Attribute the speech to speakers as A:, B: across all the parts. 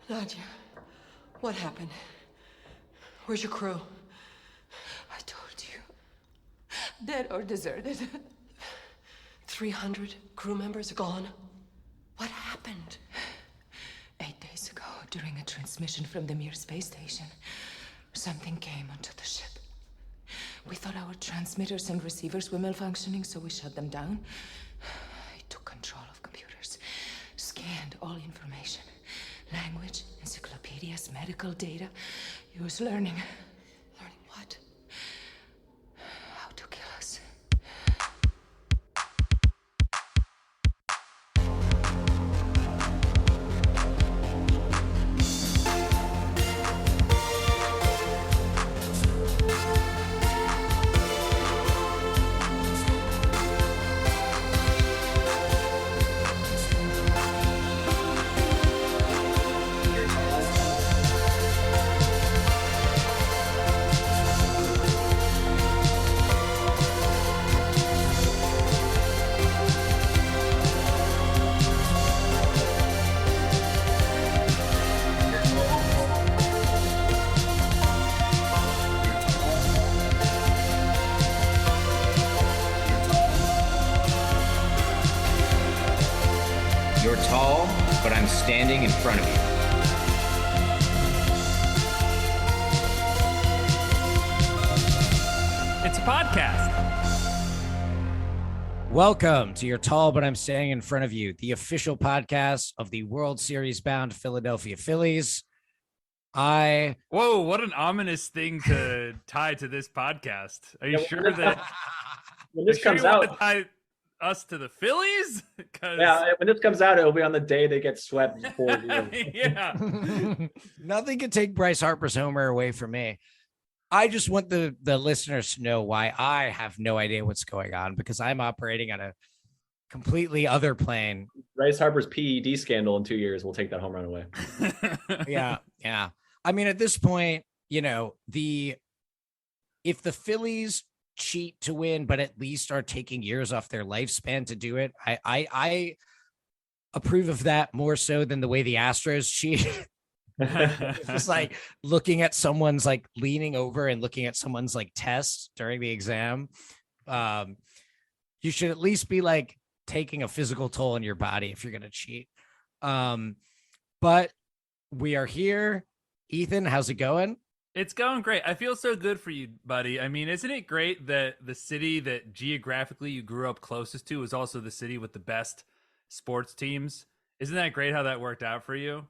A: Nadia, what happened? Where's your crew?
B: I told you. Dead or deserted.
A: 300 crew members gone? What happened?
B: 8 days ago, during a transmission from the Mir space station, something came onto the ship. We thought our transmitters and receivers were malfunctioning, so we shut them down. I took control of computers, scanned all information. Language, encyclopedias, medical data. He was learning.
A: Learning what?
B: How to kill us.
C: You're tall, but I'm standing in front of you.
D: It's a podcast.
E: Welcome to You're Tall, but I'm Standing in Front of You, the official podcast of the World Series bound Philadelphia Phillies.
D: Whoa, what an ominous thing to tie to this podcast. Are you sure that
F: when this comes out,
D: to tie us to the Phillies?
F: Yeah, when this comes out, it'll be on the day they get swept.
D: Yeah.
E: Nothing can take Bryce Harper's homer away from me. I just want the listeners to know why I have no idea what's going on, because I'm operating on a completely other plane.
F: Bryce Harper's PED scandal in 2 years will take that home run away.
E: Yeah. I mean, at this point, if the Phillies cheat to win, but at least are taking years off their lifespan to do it, I approve of that more so than the way the Astros cheat. It's just like looking at someone's like leaning over and looking at someone's like test during the exam. You should at least be like taking a physical toll on your body if you're going to cheat. But we are here. Ethan, how's it going?
D: It's going great. I feel so good for you, buddy. I mean, isn't it great that the city that geographically you grew up closest to is also the city with the best sports teams? Isn't that great how that worked out for you?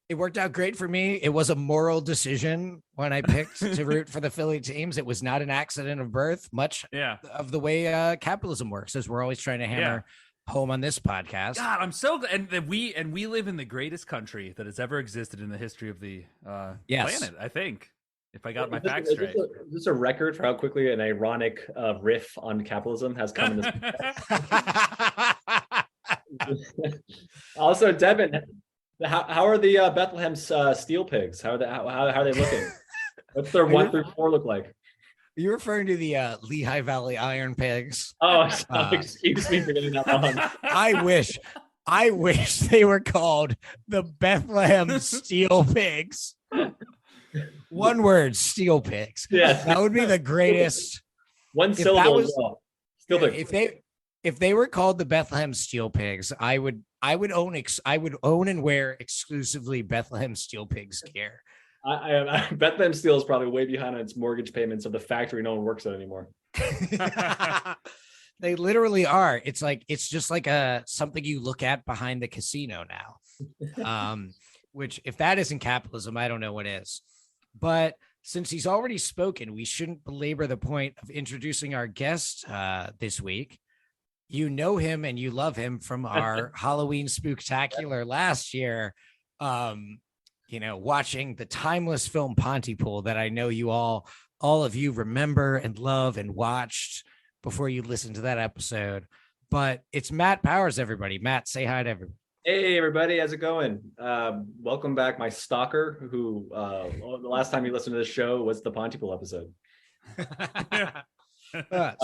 E: It worked out great for me. It was a moral decision when I picked to root for the Philly teams. It was not an accident of birth, much of the way capitalism works, as we're always trying to hammer home on this podcast.
D: God, I'm so glad. And we live in the greatest country that has ever existed in the history of the planet, I think. If I got my facts straight.
F: Is this a record for how quickly an ironic riff on capitalism has come in this? Also, Devin, how are the Bethlehem steel pigs? How are they looking? What's their 1 through 4 look like?
E: You're referring to the Lehigh Valley Iron Pigs.
F: Oh, excuse me for getting that wrong.
E: I wish they were called the Bethlehem Steel Pigs. One word, Steel Pigs.
F: Yes,
E: that would be the greatest.
F: One syllable. Steel
E: Pigs. If they were called the Bethlehem Steel Pigs, I would own and wear exclusively Bethlehem Steel Pigs gear.
F: Bethlehem Steel is probably way behind on its mortgage payments of the factory no one works at anymore.
E: They literally are. It's just like something you look at behind the casino now. Which, if that isn't capitalism, I don't know what is. But since he's already spoken, we shouldn't belabor the point of introducing our guest this week. You know him and you love him from our Halloween Spooktacular last year. Watching the timeless film Pontypool that I know you all of you remember and love and watched before you listened to that episode. But it's Matt Powers, everybody. Matt, say hi to everybody.
F: Hey, everybody. How's it going? Welcome back, my stalker, who the last time you listened to this show was the Pontypool episode.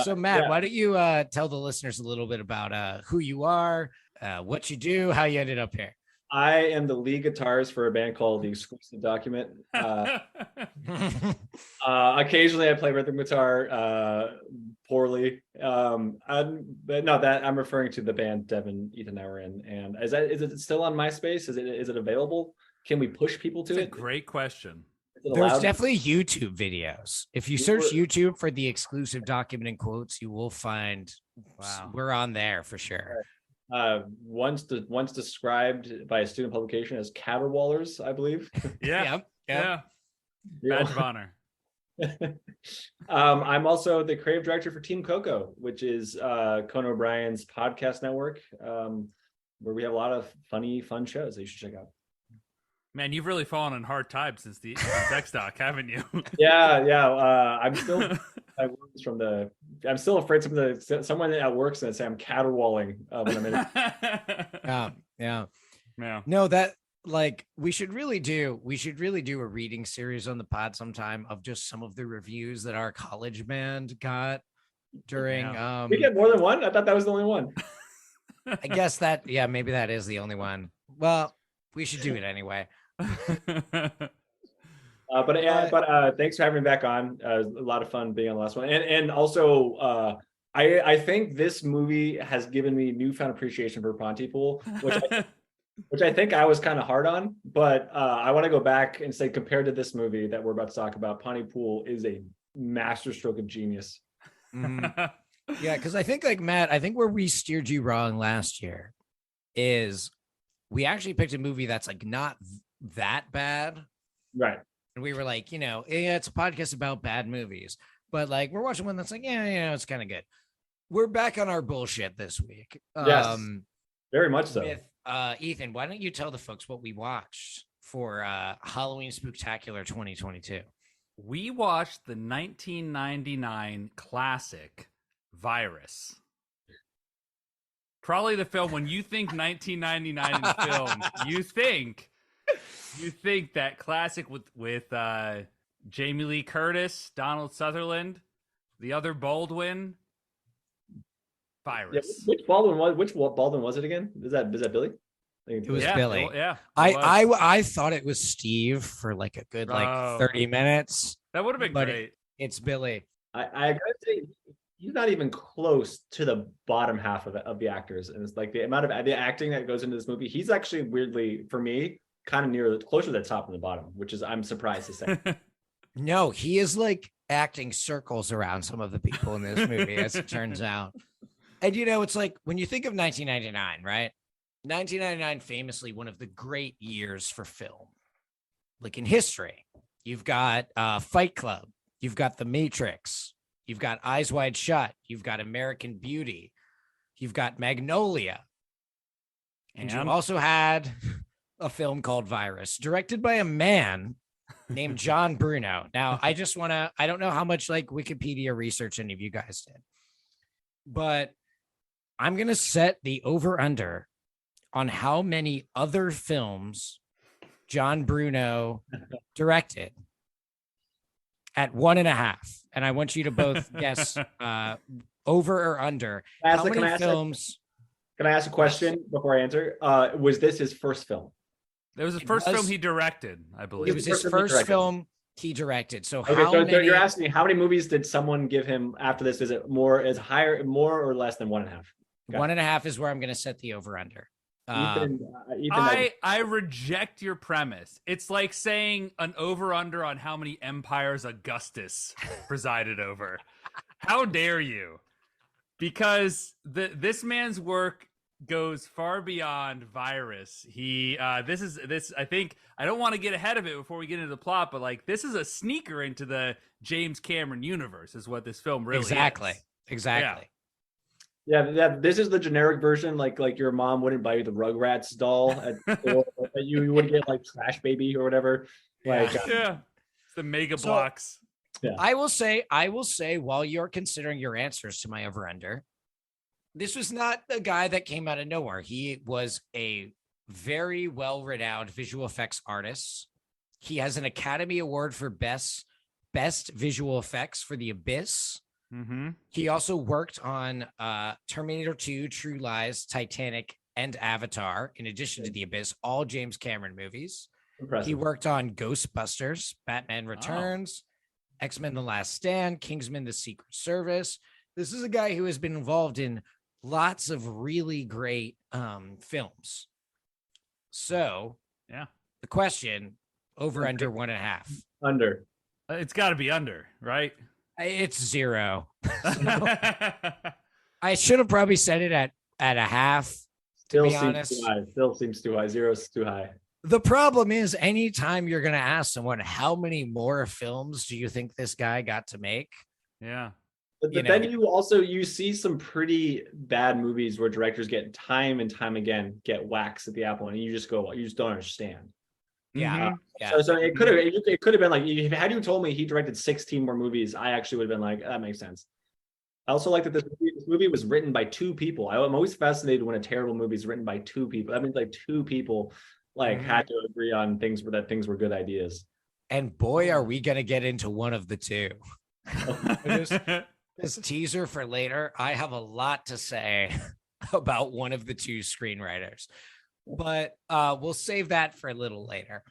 E: So, Matt, why don't you tell the listeners a little bit about who you are, what you do, how you ended up here?
F: I am the lead guitarist for a band called The Exclusive Document. Occasionally I play rhythm guitar poorly. But no, that I'm referring to the band Devin, Ethan, and I were in. And is it still on MySpace? Is it available? Can we push people to
D: That's
F: it?
D: a great question.
E: There's definitely YouTube videos. If you search YouTube for The Exclusive Document in quotes, you will find we're on there for sure.
F: Once described by a student publication as caterwaulers, I believe.
D: Yeah. Yeah. Badge of honor.
F: I'm also the creative director for Team Coco, which is Conan O'Brien's podcast network, where we have a lot of fun shows that you should check out.
D: Man, you've really fallen on hard times since the X-Doc, haven't you?
F: Yeah. I'm still I'm still afraid someone at work's gonna say I'm caterwauling when I'm in it.
E: Yeah.
D: Yeah.
E: No, that like we should really do a reading series on the pod sometime of just some of the reviews that our college band got during
F: we get more than one. I thought that was the only one.
E: I guess that maybe that is the only one. Well, we should do it anyway.
F: But thanks for having me back on. A lot of fun being on the last one, and also I think this movie has given me newfound appreciation for Pontypool, which I think I was kind of hard on, but I want to go back and say, compared to this movie that we're about to talk about, Pontypool is a masterstroke of genius.
E: Yeah, because I think like Matt, I think where we steered you wrong last year is we actually picked a movie that's like not that bad,
F: right?
E: And we were like, it's a podcast about bad movies, but like we're watching one that's like, it's kind of good. We're back on our bullshit this week.
F: Yes, very much so.
E: With, Ethan, why don't you tell the folks what we watched for Halloween Spooktacular 2022?
D: We watched the 1999 classic Virus. Probably the film when you think 1999 in the film, you think that classic with Jamie Lee Curtis, Donald Sutherland, the other Baldwin. Virus.
F: Yeah, which Baldwin was it again? Is that Billy?
E: It was Billy.
D: Yeah.
E: I thought it was Steve for like a good 30 minutes.
D: That would have been great.
E: It's Billy.
F: I gotta say, he's not even close to the bottom half of the actors, and it's like the amount of the acting that goes into this movie. He's actually weirdly, for me, kind of closer to the top and the bottom, which is I'm surprised to say.
E: No, he is like acting circles around some of the people in this movie, as it turns out. And it's like when you think of 1999, right? 1999, famously one of the great years for film, like in history. You've got Fight Club, you've got The Matrix, you've got Eyes Wide Shut, you've got American Beauty, you've got Magnolia, and you also had a film called Virus, directed by a man named John Bruno. Now, I don't know how much like Wikipedia research any of you guys did, but I'm going to set the over-under on how many other films John Bruno directed at 1.5. And I want you to both guess over or under. How many films?
F: Can I ask a question before I answer? Was this his first film?
D: It was the first film he directed, I believe.
E: It was his first film he directed. So
F: so you're asking how many movies did someone give him after this? Is it more or less than 1.5?
E: 1.5 is where I'm going to set the over under.
F: Ethan,
D: I reject your premise. It's like saying an over under on how many empires Augustus presided over. How dare you? Because this man's work goes far beyond Virus. I think I don't want to get ahead of it before we get into the plot, but like this is a sneaker into the James Cameron universe is what this film really is.
E: Exactly.
F: Yeah, this is the generic version, like your mom wouldn't buy you the Rugrats doll at school, but you would get like Trash Baby or whatever. Like,
D: it's the Mega Blocks.
F: Yeah.
E: I will say, while you're considering your answers to my over under, this was not a guy that came out of nowhere. He was a very well-renowned visual effects artist. He has an Academy Award for best visual effects for The Abyss.
D: Mm-hmm.
E: He also worked on Terminator 2, True Lies, Titanic, and Avatar, in addition to The Abyss, all James Cameron movies.
F: Impressive.
E: He worked on Ghostbusters, Batman Returns, X-Men The Last Stand, Kingsman The Secret Service. This is a guy who has been involved in lots of really great films. So,
D: Yeah.
E: the question, over under 1.5.
F: Under.
D: It's got to be under, right?
E: It's 0. I should have probably said it at a half.
F: Still
E: be
F: seems
E: honest.
F: too high. Still seems too high. 0 is too high.
E: The problem is, anytime you're going to ask someone, how many more films do you think this guy got to make?
D: Yeah.
F: But then you see some pretty bad movies where directors get time and time again get whacks at the apple, and you just don't understand.
E: Yeah.
F: So it could have been like, had you told me he directed 16 more movies, I actually would have been like, that makes sense. I also like that this movie was written by 2 people. I'm always fascinated when a terrible movie is written by 2 people. That means like 2 people had to agree on things were good ideas.
E: And boy, are we going to get into one of the 2. This teaser for later, I have a lot to say about one of the 2 screenwriters, but we'll save that for a little later.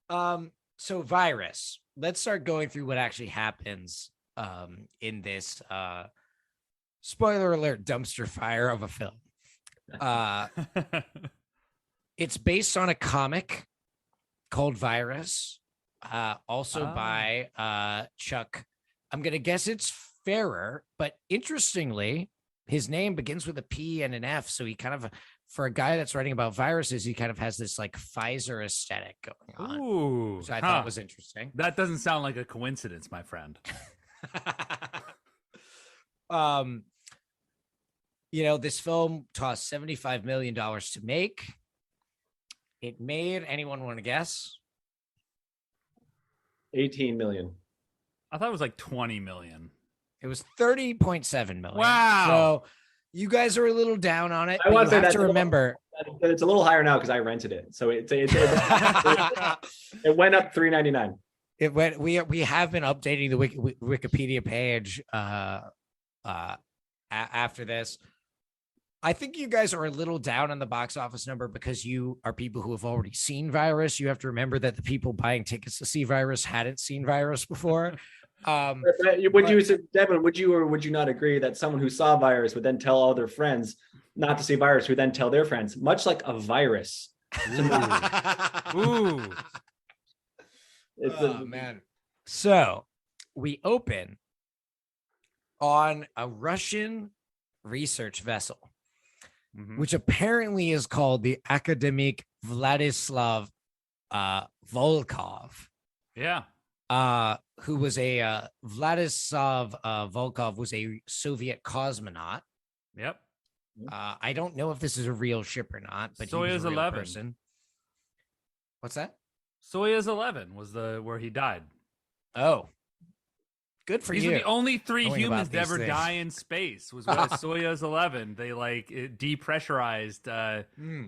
E: So Virus, let's start going through what actually happens in this spoiler alert dumpster fire of a film. It's based on a comic called Virus, also by Chuck. I'm going to guess it's Ferrer, but interestingly, his name begins with a P and an F. So he kind of, for a guy that's writing about viruses, he kind of has this like Pfizer aesthetic going on.
D: Ooh,
E: which I thought was interesting.
D: That doesn't sound like a coincidence, my friend.
E: This film cost $75 million to make. It made, anyone want to guess?
F: 18 million.
D: I thought it was like 20 million.
E: It was 30.7 million.
D: Wow.
E: So you guys are a little down on it.
F: I want
E: you
F: to
E: have to remember.
F: It's a little higher now because I rented it. So it went up $3.99.
E: It went. We have been updating the Wikipedia page after this. I think you guys are a little down on the box office number because you are people who have already seen Virus. You have to remember that the people buying tickets to see Virus hadn't seen Virus before.
F: Devin, would you or would you not agree that someone who saw Virus would then tell all their friends not to see Virus, who then tell their friends, much like a virus?
D: Ooh.
E: Man. So we open on a Russian research vessel, which apparently is called the Akademik Vladislav Volkov.
D: Yeah.
E: Who was a Vladislav Volkov was a Soviet cosmonaut.
D: Yep.
E: I don't know if this is a real ship or not, but he was
D: Soyuz
E: a real
D: 11.
E: person. What's that?
D: Soyuz 11 was where he died.
E: Oh, good for
D: These
E: you.
D: are the only 3
E: Knowing
D: humans
E: about
D: to
E: these
D: ever
E: things.
D: die in space was with Soyuz 11. They it depressurized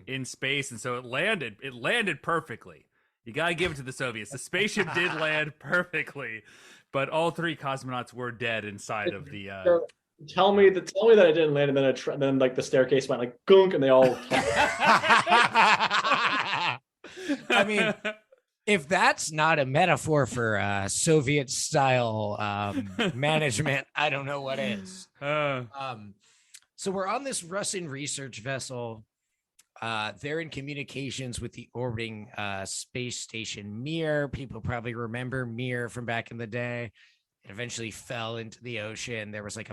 D: in space, and so it landed perfectly. You gotta give it to the Soviets. The spaceship did land perfectly, but all 3 cosmonauts were dead inside of the.
F: Tell me that it didn't land, and then like the staircase went like gunk, and they all.
E: I mean, if that's not a metaphor for Soviet style management, I don't know what is. So we're on this Russian research vessel. They're in communications with the orbiting space station Mir. People probably remember Mir from back in the day. It eventually fell into the ocean. There was like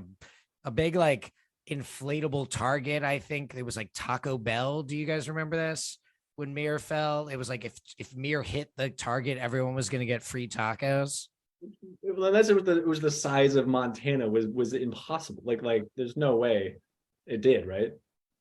E: a big like inflatable target. I think it was like Taco Bell. Do you guys remember this? When Mir fell, it was like if Mir hit the target, everyone was going to get free tacos.
F: Unless it was the size of Montana, was impossible. Like there's no way it did, right?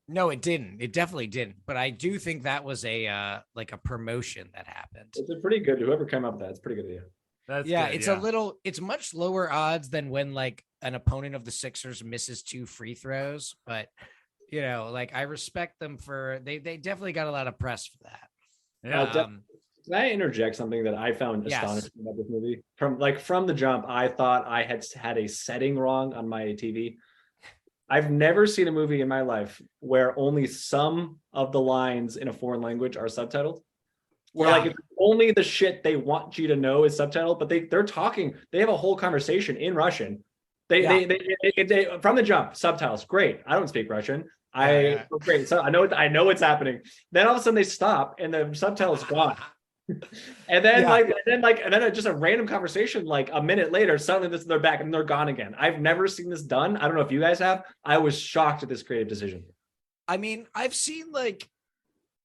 E: No, it didn't. It definitely didn't. But I do think that was a like a promotion that happened.
F: It's a pretty good. Whoever came up with that, it's a pretty good idea.
D: That's
E: yeah,
D: good,
E: it's much lower odds than when like an opponent of the Sixers misses 2 free throws. But like I respect them for they definitely got a lot of press for that.
D: Yeah.
F: Can I interject something that I found astonishing about this movie? From the jump, I thought I had a setting wrong on my TV. I've never seen a movie in my life where only some of the lines in a foreign language are subtitled. Where like it's only the shit they want you to know is subtitled, but they're talking. They have a whole conversation in Russian. They from the jump subtitles. Great. I don't speak Russian. Great. So I know what's happening. Then all of a sudden they stop and the subtitles gone. And then just a random conversation like a minute later, suddenly they're back and they're gone again. I've never seen this done. I don't know if you guys have. I was shocked at this creative decision.
E: I mean, I've seen like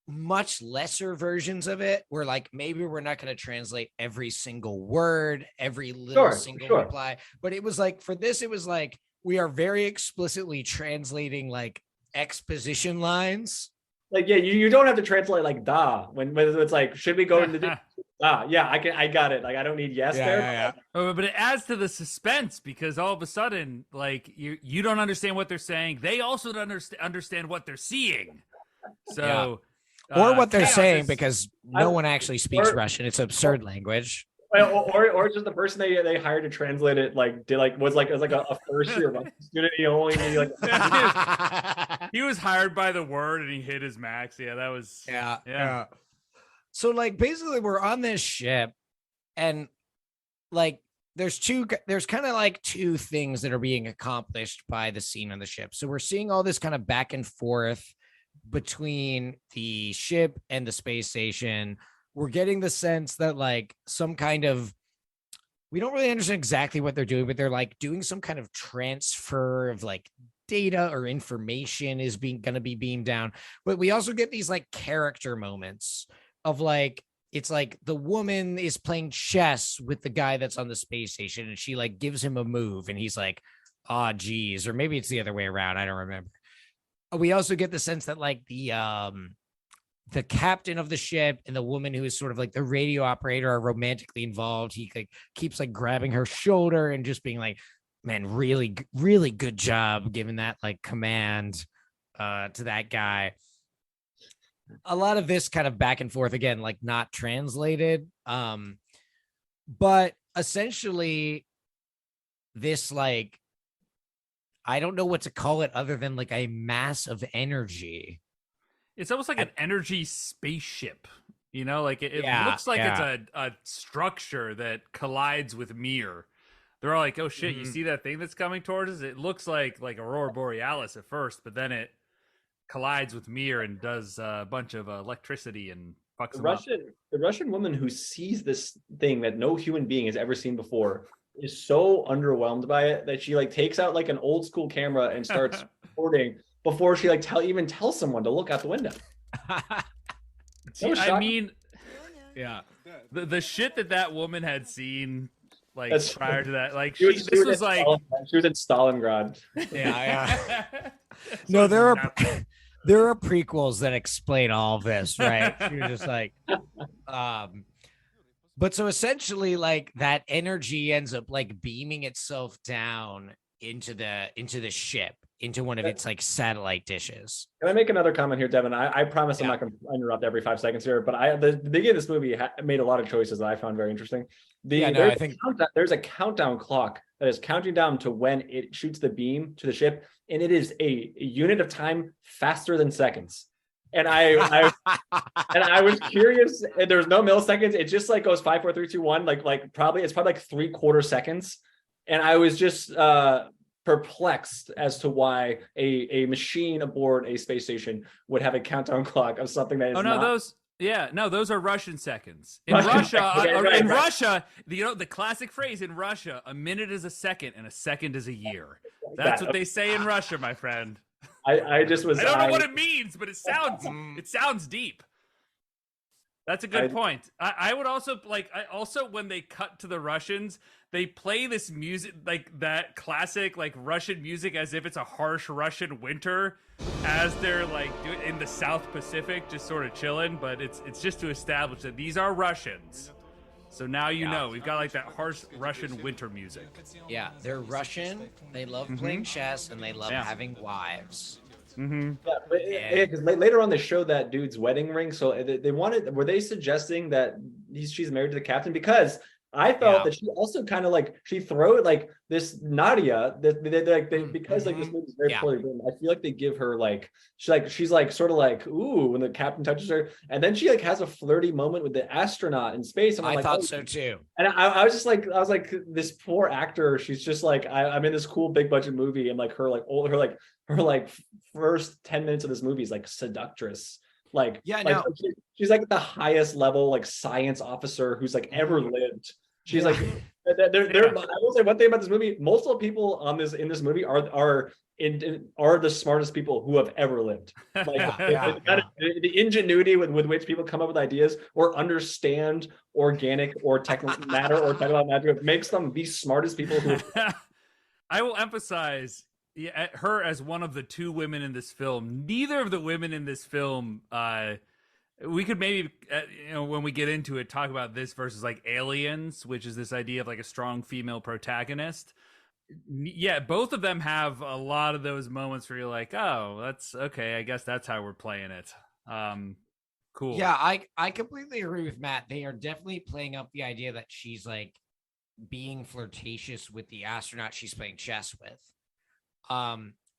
E: much lesser versions of it where like maybe we're not going to translate every single word, every little reply, but it was like for this, it was like we are very explicitly translating like exposition lines.
F: Like, yeah, you don't have to translate like da when it's like, should we go into I got it. Like, I don't need yes there.
E: Yeah.
D: Oh, but it adds to the suspense because all of a sudden, like you don't understand what they're saying. They also don't understand what they're seeing. So,
E: or what they're saying because no one actually speaks Russian. It's absurd language.
F: Or just the person they hired to translate it was a first year Russian student. He only knew like
D: he was hired by the word and he hit his max. Yeah, that was yeah.
E: So like basically we're on this ship and like there's kind of like two things that are being accomplished by the scene on the ship. So we're seeing all this kind of back and forth between the ship and the space station. We're getting the sense that like some kind of, we don't really understand exactly what they're doing, but they're like doing some kind of transfer of like data or information is going to be beamed down. But we also get these like character moments of like, it's like the woman is playing chess with the guy that's on the space station and she like gives him a move and he's like, oh, geez, or maybe it's the other way around. I don't remember. We also get the sense that like the captain of the ship and the woman who is sort of like the radio operator are romantically involved. He like keeps like grabbing her shoulder and just being like, man, really, really good job giving that like command to that guy. A lot of this kind of back and forth again, like not translated. But essentially this like, I don't know what to call it other than like a mass of energy.
D: It's almost like an energy spaceship, you know, like it looks like it's a structure that collides with Mir. They're all like, oh shit, you see that thing that's coming towards us? It looks like Aurora Borealis at first, but then it collides with Mir and does a bunch of electricity and fucks them up.
F: The Russian woman who sees this thing that no human being has ever seen before is so underwhelmed by it that she like takes out like an old school camera and starts recording before she like tell someone to look out the window.
D: I mean, the shit that woman had seen like prior to that, like she was in
F: Stalingrad.
E: Yeah. No, there are prequels that explain all of this, right? You're just like, but so essentially, like that energy ends up like beaming itself down into the ship, into one of its like satellite dishes. Can
F: I make another comment here, Devin? I promise I'm not going to interrupt every 5 seconds here, but the beginning of this movie made a lot of choices that I found very interesting. I think there's a countdown clock that is counting down to when it shoots the beam to the ship, and it is a unit of time faster than seconds. And I was curious. And there's no milliseconds. It just like goes 5, 4, 3, 2, 1. It's probably like 3/4 seconds. And I was just perplexed as to why a machine aboard a space station would have a countdown clock of something that is
D: those are Russian seconds. In Russia, you know, the classic phrase in Russia, a minute is a second and a second is a year. That's what they say in Russia, my friend.
F: I don't
D: know what it means, but it sounds deep. That's a good point. I would also when they cut to the Russians, they play this music, like that classic like Russian music, as if it's a harsh Russian winter, as they're like doing in the South Pacific, just sort of chilling. But it's just to establish that these are Russians. So now you know we've got like that harsh Russian winter music.
E: Yeah, they're Russian. They love playing chess and they love having wives.
F: Mm-hmm. Yeah, because later on they showed that dude's wedding ring. So were they suggesting that she's married to the captain? Because I felt that she also kind of like she throw like this Nadia because like this movie's very poorly written. I feel like they give her like she's like sort of like ooh when the captain touches her, and then she like has a flirty moment with the astronaut in space. And
E: I thought so too.
F: And I was just like this poor actor. She's just like I'm in this cool big budget movie, and like her first 10 minutes of this movie is like seductress. Like she's like the highest level like science officer who's like ever lived. She's like I will say one thing about this movie: multiple people in this movie are the smartest people who have ever lived. Like the ingenuity with which people come up with ideas or understand organic or technical matter or technical magic makes them the smartest people who.
D: I will emphasize. Yeah, her as one of the two women in this film. Neither of the women in this film, we could maybe, when we get into it, talk about this versus like Aliens, which is this idea of like a strong female protagonist. Yeah, both of them have a lot of those moments where you're like, oh, that's okay. I guess that's how we're playing it. Cool.
E: Yeah, I completely agree with Matt. They are definitely playing up the idea that she's like being flirtatious with the astronaut she's playing chess with.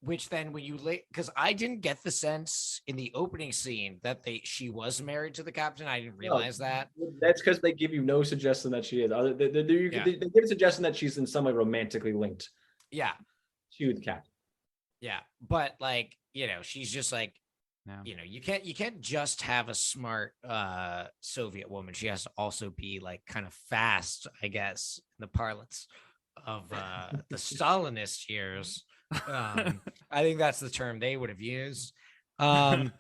E: Which then when you because I didn't get the sense in the opening scene that she was married to the captain. I didn't realize that.
F: That's because they give you no suggestion that she is. They give a suggestion that she's in some way romantically linked.
E: Yeah.
F: To the captain.
E: Yeah, but like she's just like, you can't just have a smart Soviet woman. She has to also be like kind of fast, I guess, in the parlance of the Stalinist years. I think that's the term they would have used. Maybe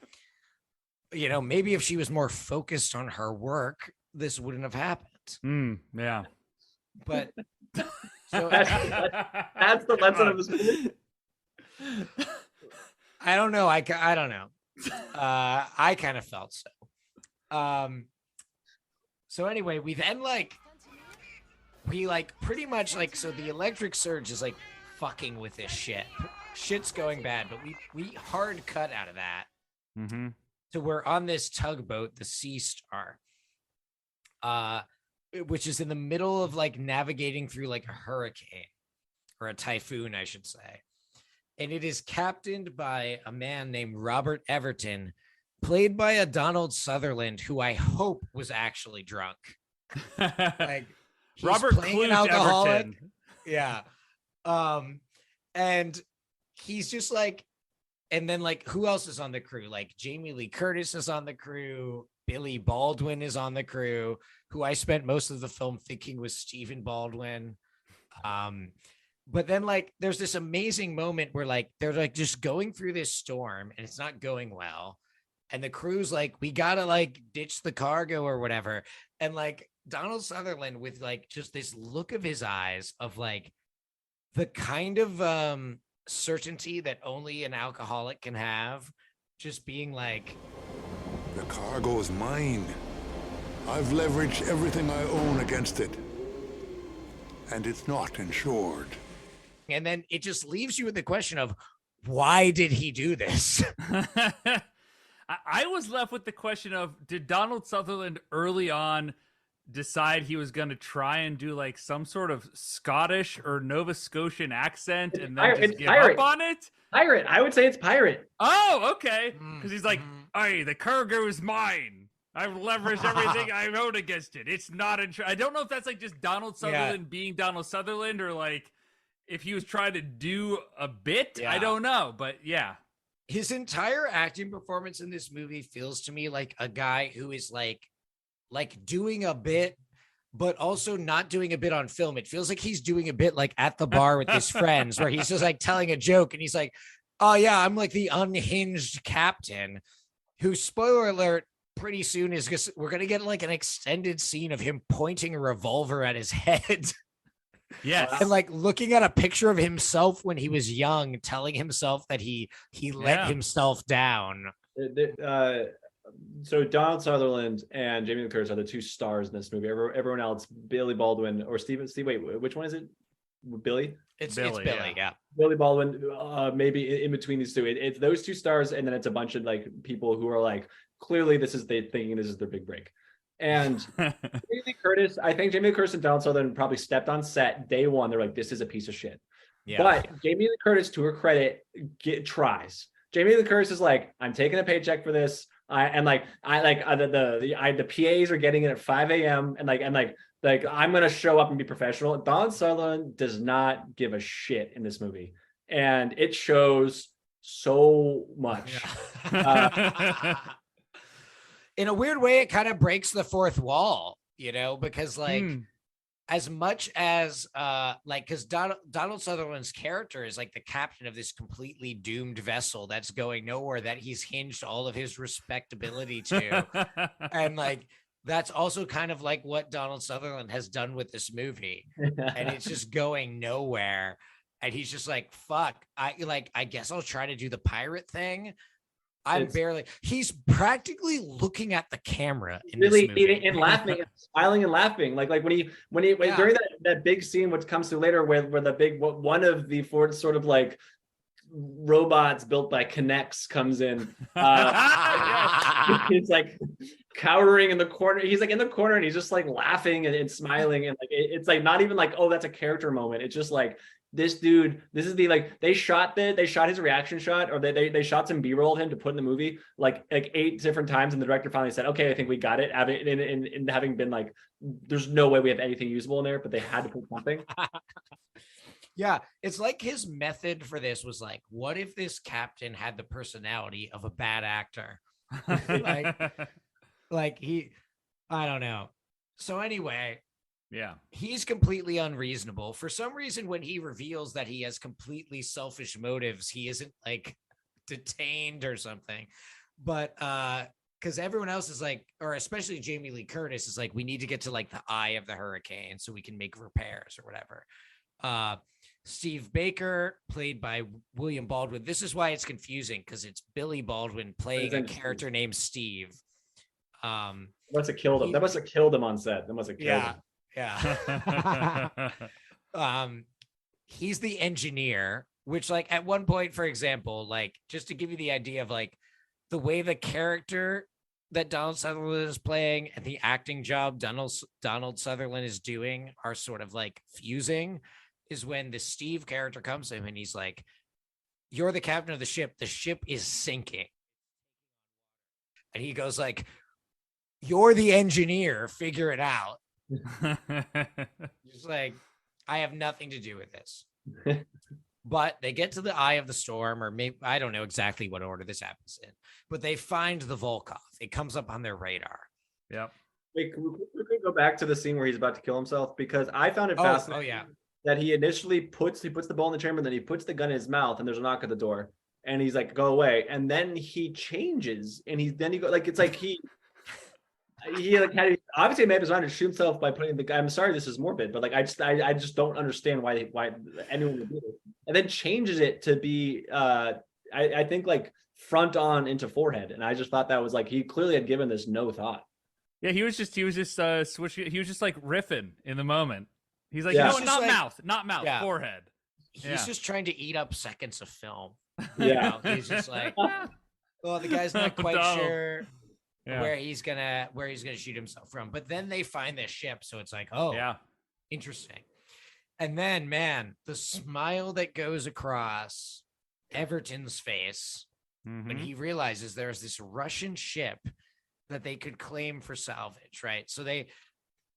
E: if she was more focused on her work, this wouldn't have happened.
D: Yeah.
E: But
F: so that's the lesson of this movie.
E: I don't know. I don't know. I kind of felt so. So anyway, we then pretty much so the electric surge is like fucking with this shit's going bad, but we hard cut out of that. So we're on this tugboat, the Sea Star, which is in the middle of like navigating through like a hurricane or a typhoon, I should say, and it is captained by a man named Robert Everton, played by a Donald Sutherland, who I hope was actually drunk. Like
D: Robert Klute Everton.
E: Yeah. And he's just like, and then like, who else is on the crew? Like Jamie Lee Curtis is on the crew. Billy Baldwin is on the crew, who I spent most of the film thinking was Stephen Baldwin. But then like, there's this amazing moment where like, they're like just going through this storm and it's not going well. And the crew's like, we gotta like ditch the cargo or whatever. And like Donald Sutherland with like, just this look of his eyes of like, the kind of certainty that only an alcoholic can have, just being like,
G: the cargo is mine. I've leveraged everything I own against it. And it's not insured.
E: And then it just leaves you with the question of, why did he do this?
D: I was left with the question of, did Donald Sutherland early on decide he was going to try and do like some sort of Scottish or Nova Scotian accent and then just give up on it?
F: Pirate. I would say it's pirate.
D: Oh, okay. Because he's like, hey, the cargo is mine. I've leveraged everything I own against it. It's not I don't know if that's like just Donald Sutherland being Donald Sutherland or like if he was trying to do a bit. I don't know. But yeah.
E: His entire acting performance in this movie feels to me like a guy who is like doing a bit, but also not doing a bit on film. It feels like he's doing a bit like at the bar with his friends where he's just like telling a joke and he's like, oh yeah, I'm like the unhinged captain who, spoiler alert, pretty soon is just, we're going to get like an extended scene of him pointing a revolver at his head.
D: Yes.
E: And like looking at a picture of himself when he was young, telling himself that he let himself down.
F: So Donald Sutherland and Jamie Lee Curtis are the two stars in this movie. Everyone else, Billy Baldwin or Steve. Wait, which one is it? Billy?
E: It's Billy, yeah.
F: Billy Baldwin, maybe in between these two. It's those two stars, and then it's a bunch of like people who are like, clearly they thinking this is their big break. And Jamie Lee Curtis, I think Jamie Lee Curtis and Donald Sutherland probably stepped on set day one. They're like, this is a piece of shit.
E: Yeah.
F: But Jamie Lee Curtis, to her credit, tries. Jamie Lee Curtis is like, I'm taking a paycheck for this. The PAs are getting it at 5 a.m. and I'm gonna show up and be professional. Donald Sutherland does not give a shit in this movie, and it shows so much.
E: In a weird way, it kind of breaks the fourth wall, because as much as because Donald Sutherland's character is like the captain of this completely doomed vessel that's going nowhere, that he's hinged all of his respectability to. And that's also kind of like what Donald Sutherland has done with this movie. And it's just going nowhere. And he's just like, fuck, I guess I'll try to do the pirate thing. He's practically looking at the camera in
F: really
E: this movie.
F: and laughing and smiling and laughing. Like when during that big scene, which comes through later, where one of the four sort of like robots built by Connects comes in. He's like cowering in the corner. He's like in the corner and he's just like laughing and smiling. And like, it's like not even like, oh, that's a character moment. It's just like, this dude, this is they shot his reaction shot, or they shot some B-roll of him to put in the movie like 8 different times, and the director finally said, okay, I think we got it. Having been like, there's no way we have anything usable in there, but they had to put something.
E: Yeah, it's like his method for this was like, what if this captain had the personality of a bad actor? I don't know. So anyway,
D: yeah,
E: he's completely unreasonable. For some reason, when he reveals that he has completely selfish motives, he isn't like detained or something. But because everyone else is like, or especially Jamie Lee Curtis is like, we need to get to like the eye of the hurricane so we can make repairs or whatever. Steve Baker, played by William Baldwin. This is why it's confusing, because it's Billy Baldwin playing a character named Steve.
F: Must have killed him. That must have killed him on set. That must have killed him.
E: Yeah. He's the engineer, which like at one point, for example, like just to give you the idea of like the way the character that Donald Sutherland is playing and the acting job Donald Sutherland is doing are sort of like fusing, is when the Steve character comes to him and he's like, you're the captain of the ship is sinking. And he goes like, you're the engineer, figure it out. Just like, I have nothing to do with this. But they get to the eye of the storm, or maybe I don't know exactly what order this happens in, but they find the Volkov. It comes up on their radar.
D: Yep.
F: Wait, can we go back to the scene where he's about to kill himself? Because I found it fascinating.
E: Oh yeah.
F: That he initially puts the ball in the chamber, and then he puts the gun in his mouth, and there's a knock at the door, and he's like, go away. And then he changes, and he goes like, it's like he like had obviously made his mind to shoot himself by putting the. I'm sorry, this is morbid, but like I just don't understand why anyone would do this. And then changes it to be I think like front on into forehead, and I just thought that was like he clearly had given this no thought.
D: Yeah, he was just switching. He was just like riffing in the moment. He's like,
F: Yeah.
D: no, not like, mouth,
E: yeah.
D: forehead.
E: He's just trying to eat up seconds of film.
F: Yeah.
E: He's just like, well, the guy's not quite sure where he's gonna shoot himself from. But then they find this ship, so it's like, oh yeah, interesting. And then, man, the smile that goes across Everton's face when he realizes there's this Russian ship that they could claim for salvage, right? So they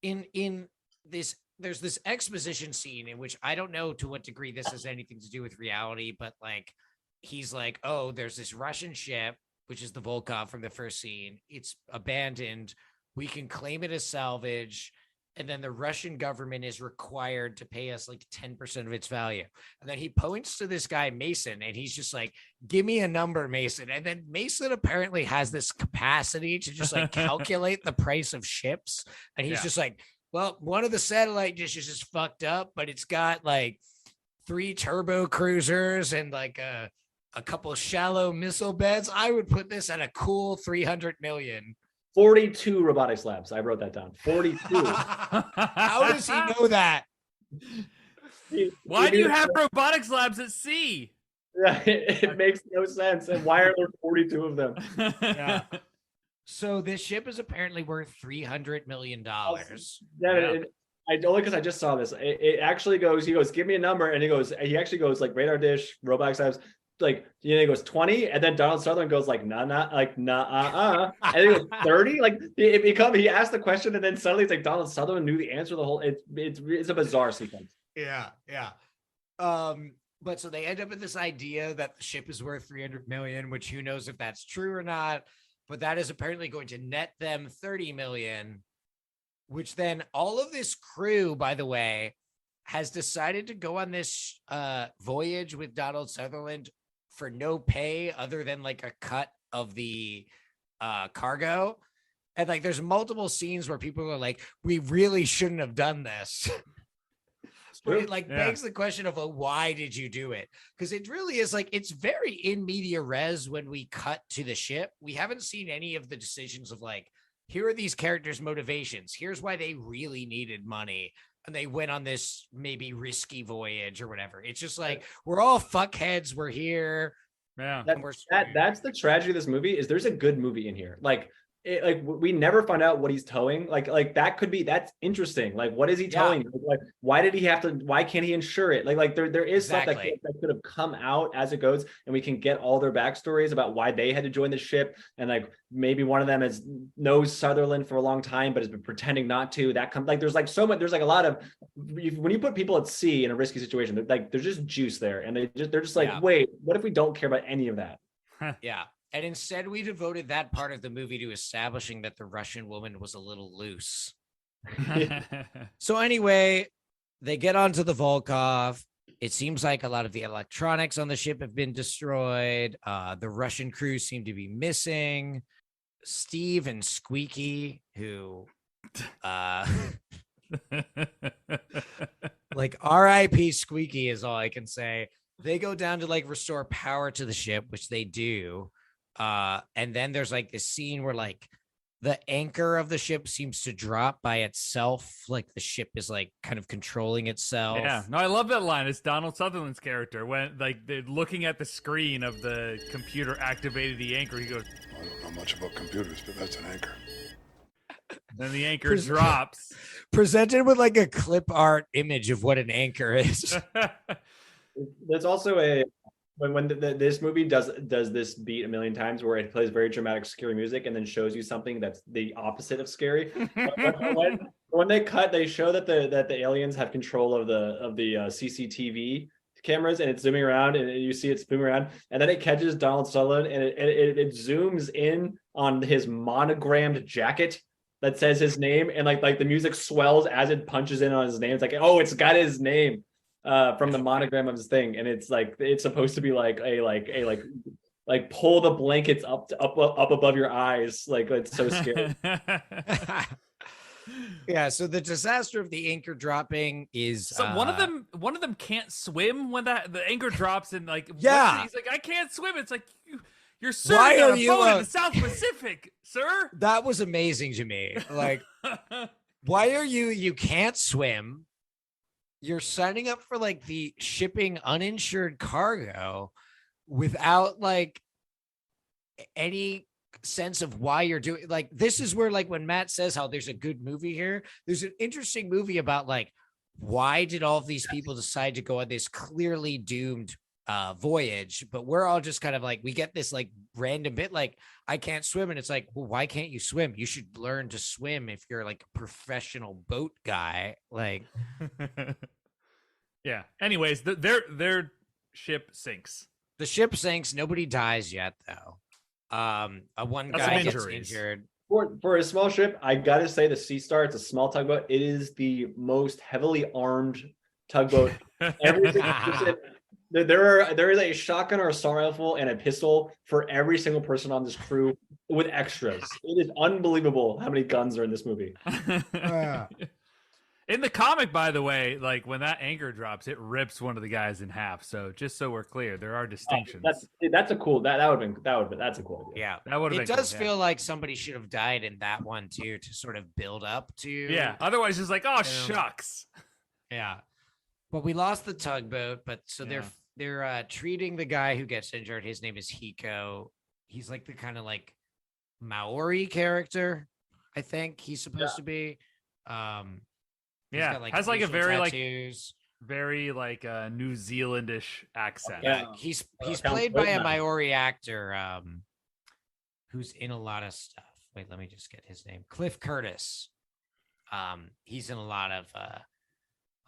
E: in this. There's this exposition scene in which I don't know to what degree this has anything to do with reality, but like, he's like, oh, there's this Russian ship, which is the Volkov from the first scene. It's abandoned. We can claim it as salvage. And then the Russian government is required to pay us like 10% of its value. And then he points to this guy, Mason, and he's just like, give me a number, Mason. And then Mason apparently has this capacity to just like calculate the price of ships. And he's just like, well, one of the satellite dishes is fucked up, but it's got like 3 turbo cruisers and like a couple of shallow missile beds. I would put this at a cool 300 million.
F: 42 robotics labs. I wrote that down. 42.
E: How does he know that?
D: Why do you have robotics labs at sea?
F: Yeah, it makes no sense. And why are there 42 of them?
E: Yeah. So this ship is apparently worth $300 million.
F: Yeah,
D: Yeah.
F: I only because I just saw this. It actually goes. He goes, give me a number, and he actually goes like radar dish, robot size, like he goes 20, and then Donald Sutherland goes like nah, and he goes 30. Like he asked the question, and then suddenly it's like Donald Sutherland knew the answer to the whole. It's a bizarre sequence.
E: Yeah. But so they end up with this idea that the ship is worth 300 million, which who knows if that's true or not. But that is apparently going to net them 30 million. Which then all of this crew, by the way, has decided to go on this voyage with Donald Sutherland for no pay other than like a cut of the cargo. And like there's multiple scenes where people are like, we really shouldn't have done this. But it like begs the question of, why did you do it? Because it really is like, it's very in media res when we cut to the ship. We haven't seen any of the decisions of like, here are these characters' motivations. Here's why they really needed money. And they went on this maybe risky voyage or whatever. It's just like, we're all fuckheads. We're here.
D: Yeah.
F: That's the tragedy of this movie is there's a good movie in here. Like we never find out what he's towing. Like that's interesting. Like, what is he towing? Like, why did he have to? Why can't he insure it? Like there is stuff that could have come out as it goes, and we can get all their backstories about why they had to join the ship, and like maybe one of them knows Sutherland for a long time, but has been pretending not to. That comes like there's like so much. There's like a lot of when you put people at sea in a risky situation, there's just juice there, and they're just like, wait, what if we don't care about any of that?
E: Yeah. And instead, we devoted that part of the movie to establishing that the Russian woman was a little loose. So anyway, they get onto the Volkov. It seems like a lot of the electronics on the ship have been destroyed. The Russian crew seem to be missing. Steve and Squeaky, who like R.I.P. Squeaky is all I can say. They go down to like restore power to the ship, which they do. And then there's like this scene where like the anchor of the ship seems to drop by itself. Like the ship is like kind of controlling itself.
D: Yeah. No, I love that line. It's Donald Sutherland's character when like they're looking at the screen of the computer activated the anchor. He goes,
G: I don't know much about computers, but that's an anchor.
D: Then the anchor drops.
E: Presented with like a clip art image of what an anchor is.
F: There's also when this movie does this beat a million times where it plays very dramatic scary music and then shows you something that's the opposite of scary. when they cut, they show that the aliens have control of the CCTV cameras, and it's zooming around, and you see it zooming around, and then it catches Donald Sutherland, and it zooms in on his monogrammed jacket that says his name, and like the music swells as it punches in on his name. It's like, oh, it's got his name from the monogram of his thing, and it's like it's supposed to be like pull the blankets up above your eyes, like it's so scary.
E: Yeah, so the disaster of the anchor dropping is
D: so one of them can't swim when the anchor drops, and like he's like, I can't swim. It's like you're serving on a boat in the South Pacific, sir.
E: That was amazing to me. Like, why are you can't swim? You're signing up for like the shipping uninsured cargo without like any sense of why you're doing. Like, this is where like when Matt says how there's a good movie here, there's an interesting movie about like why did all of these people decide to go on this clearly doomed voyage, but we're all just kind of like, we get this like random bit like, I can't swim, and it's like, well, why can't you swim? You should learn to swim if you're like a professional boat guy. Like
D: yeah, anyways, their ship sinks.
E: The ship sinks. Nobody dies yet though. One guy gets injured.
F: For a small ship, I gotta say the Sea Star, it's a small tugboat. It is the most heavily armed tugboat. There is a shotgun or assault rifle and a pistol for every single person on this crew with extras. It is unbelievable how many guns are in this movie.
D: In the comic, by the way, like when that anchor drops, it rips one of the guys in half. So just so we're clear, there are distinctions.
F: That's a cool that's a cool idea.
E: Yeah,
D: that would have.
E: It does feel like somebody should have died in that one too, to sort of build up to.
D: Yeah. Otherwise, it's like, oh shucks.
E: Yeah, but we lost the tugboat. But so they're treating the guy who gets injured. His name is Hiko. He's like the kind of like Maori character. I think he's supposed to be. He's got,
D: has like a
E: facial
D: very
E: tattoos.
D: very New Zealandish accent.
E: Yeah, he's played by a Maori actor who's in a lot of stuff. Wait, let me just get his name. Cliff Curtis. He's in a lot of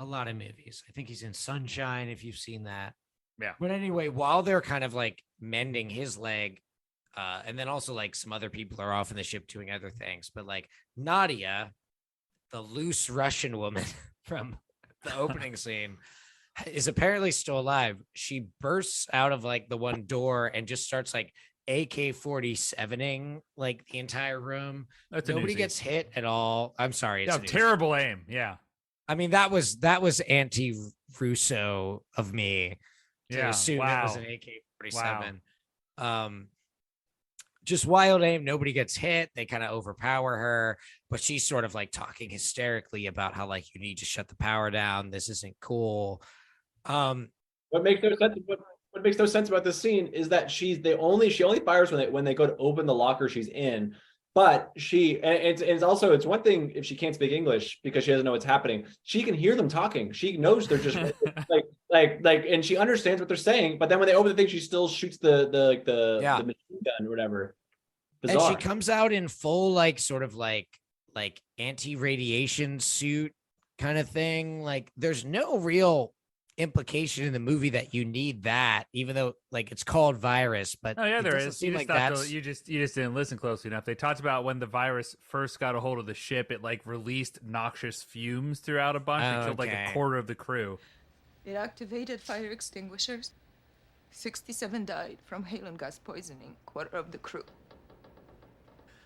E: movies. I think he's in Sunshine, if you've seen that.
D: Yeah.
E: But anyway, while they're kind of like mending his leg, and then also like some other people are off in the ship doing other things. But like Nadia, the loose Russian woman from the opening scene, is apparently still alive. She bursts out of like the one door and just starts like AK-47ing like the entire room. Nobody gets hit at all. I'm sorry. It's
D: terrible aim. Yeah.
E: I mean, that was anti-Russo of me to assume it was an AK-47.
D: Wow.
E: Just wild aim. Nobody gets hit. They kind of overpower her, but she's sort of like talking hysterically about how like you need to shut the power down. This isn't cool.
F: What makes no sense? What makes no sense about this scene is that she only fires when they go to open the locker she's in. But it's one thing if she can't speak English because she doesn't know what's happening. She can hear them talking. She knows they're just and she understands what they're saying. But then when they open the thing, she still shoots the machine gun or whatever. Bizarre.
E: And she comes out in full like sort of like anti-radiation suit kind of thing. Like there's no real implication in the movie that you need that, even though like it's called virus. But
D: there is. You just didn't listen closely enough. They talked about when the virus first got a hold of the ship, it like released noxious fumes throughout a bunch and killed like a quarter of the crew.
B: It activated fire extinguishers. 67 died from halon gas poisoning, quarter of the crew.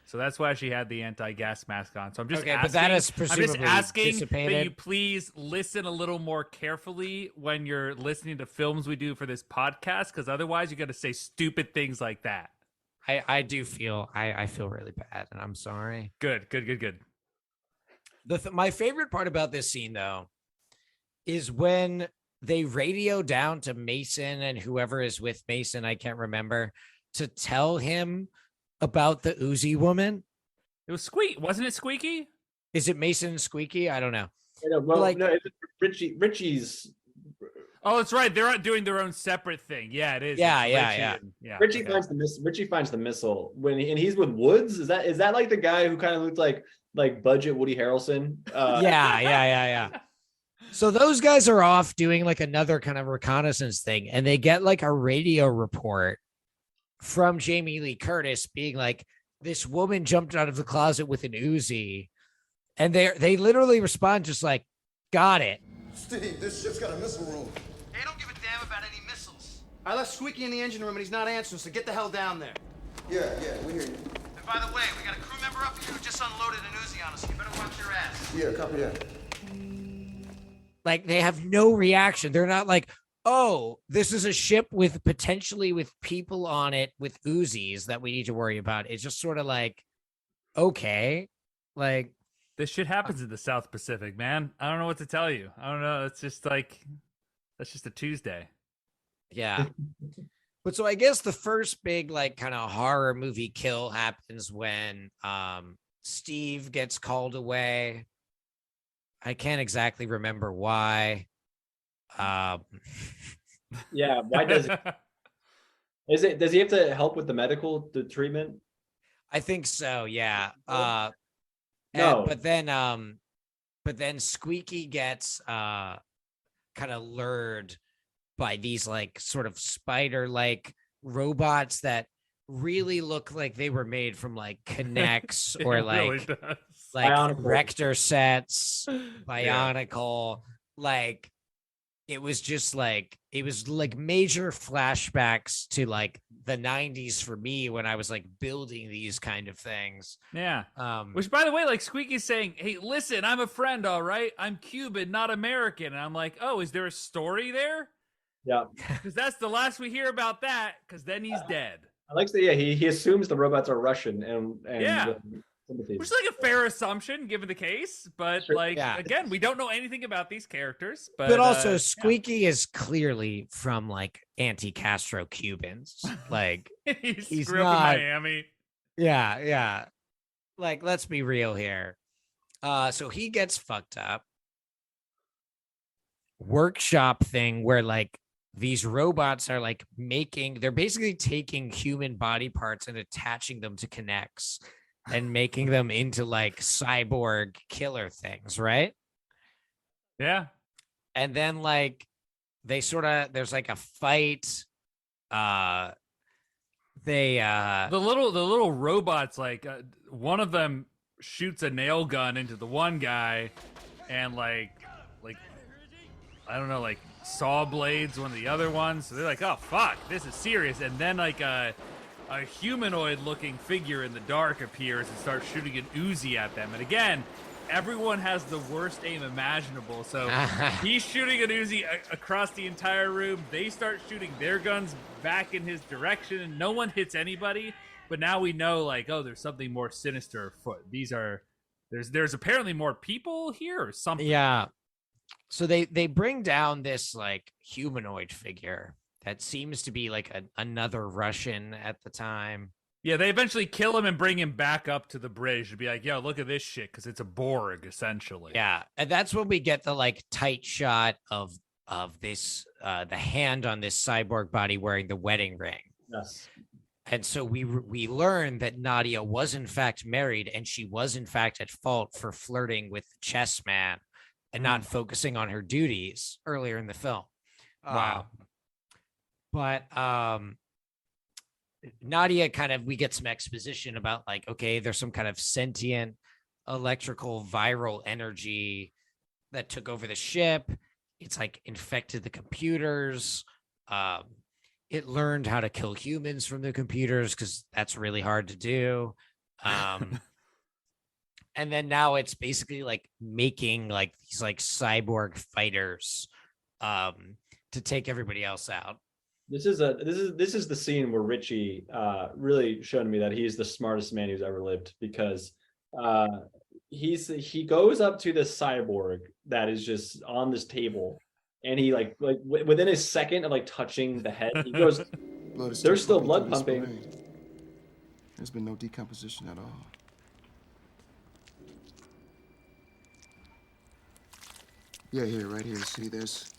D: So that's why she had the anti-gas mask on. So I'm just asking,
E: but that is presumably
D: that
E: dissipated.
D: you please listen a little more carefully when you're listening to films we do for this podcast, because otherwise you're going to say stupid things like that.
E: I do feel I feel really bad, and I'm sorry.
D: Good.
E: My favorite part about this scene, though, is when they radio down to Mason and whoever is with Mason, I can't remember, to tell him about the Uzi woman.
D: It was wasn't it Squeaky?
E: Is it Mason and Squeaky? I don't know.
F: No, it's Richie's.
D: Oh, that's right. They're not doing their own separate thing. Yeah, it is.
E: Yeah.
F: Richie finds the missile and he's with Woods. Is that like the guy who kind of looked like budget Woody Harrelson?
E: Yeah. So those guys are off doing like another kind of reconnaissance thing, and they get like a radio report from Jamie Lee Curtis being like, this woman jumped out of the closet with an Uzi, and they literally respond just like, got it.
H: Steve, this ship's got a missile room.
I: Hey, don't give a damn about any missiles. I left Squeaky in the engine room and he's not answering, so get the hell down there.
H: Yeah, we hear you.
I: And by the way, we got a crew member up here who just unloaded an Uzi on us, so you better watch your ass.
H: Yeah, copy that.
E: Like, they have no reaction. They're not like, oh, this is a ship with potentially with people on it with Uzis that we need to worry about. It's just sort of like, okay, like,
D: this shit happens in the South Pacific, man. I don't know what to tell you. I don't know. It's just like, that's just a Tuesday.
E: Yeah. But so I guess the first big like kind of horror movie kill happens when Steve gets called away. I can't exactly remember why.
F: Yeah, why does does he have to help with the treatment?
E: I think so, yeah.
F: No.
E: But then Squeaky gets kind of lured by these like sort of spider-like robots that really look like they were made from like Connects or like Rector sets, Bionicle. Like it was just like, it was like major flashbacks to like the 90s for me when I was like building these kind of things.
D: Yeah. Which, by the way, like Squeaky's saying, hey, listen, I'm a friend, all right? I'm Cuban, not American. And I'm like, oh, is there a story there?
F: Yeah.
D: Because that's the last we hear about that, because then he's dead.
F: I like to say, yeah, he assumes the robots are Russian and
D: yeah. Which is like a fair assumption given the case, but again, we don't know anything about these characters. But
E: also, Squeaky is clearly from like anti-Castro Cubans. Like
D: he's grew up in Miami.
E: Yeah. Like, let's be real here. So he gets fucked up. Workshop thing where like these robots are like they're basically taking human body parts and attaching them to connects and making them into like cyborg killer things, right?
D: Yeah.
E: And then like there's like a fight. The
D: little robots, like one of them shoots a nail gun into the one guy, and like I don't know, like saw blades one of the other ones. So they're like, oh fuck, this is serious. And then like a humanoid looking figure in the dark appears and starts shooting an Uzi at them. And again, everyone has the worst aim imaginable. So he's shooting an Uzi across the entire room. They start shooting their guns back in his direction, and no one hits anybody. But now we know, like, oh, there's something more sinister afoot. There's apparently more people here or something.
E: Yeah. So they bring down this like humanoid figure that seems to be like another Russian at the time.
D: Yeah, they eventually kill him and bring him back up to the bridge to be like, yo, look at this shit, because it's a Borg, essentially.
E: Yeah, and that's when we get the like tight shot of this the hand on this cyborg body wearing the wedding ring.
F: Yes.
E: And so we learn that Nadia was in fact married, and she was in fact at fault for flirting with the chess man and not focusing on her duties earlier in the film.
D: Wow.
E: But Nadia we get some exposition about like, okay, there's some kind of sentient electrical viral energy that took over the ship. It's like infected the computers. It learned how to kill humans from the computers because that's really hard to do. And then now it's basically like making like these like cyborg fighters to take everybody else out.
F: This is the scene where Richie really showed me that he's the smartest man who's ever lived, because he goes up to this cyborg that is just on this table, and he like within a second of like touching the head, he goes, "There's still blood pumping."
H: There's been no decomposition at all. Yeah, here, right here. See, there's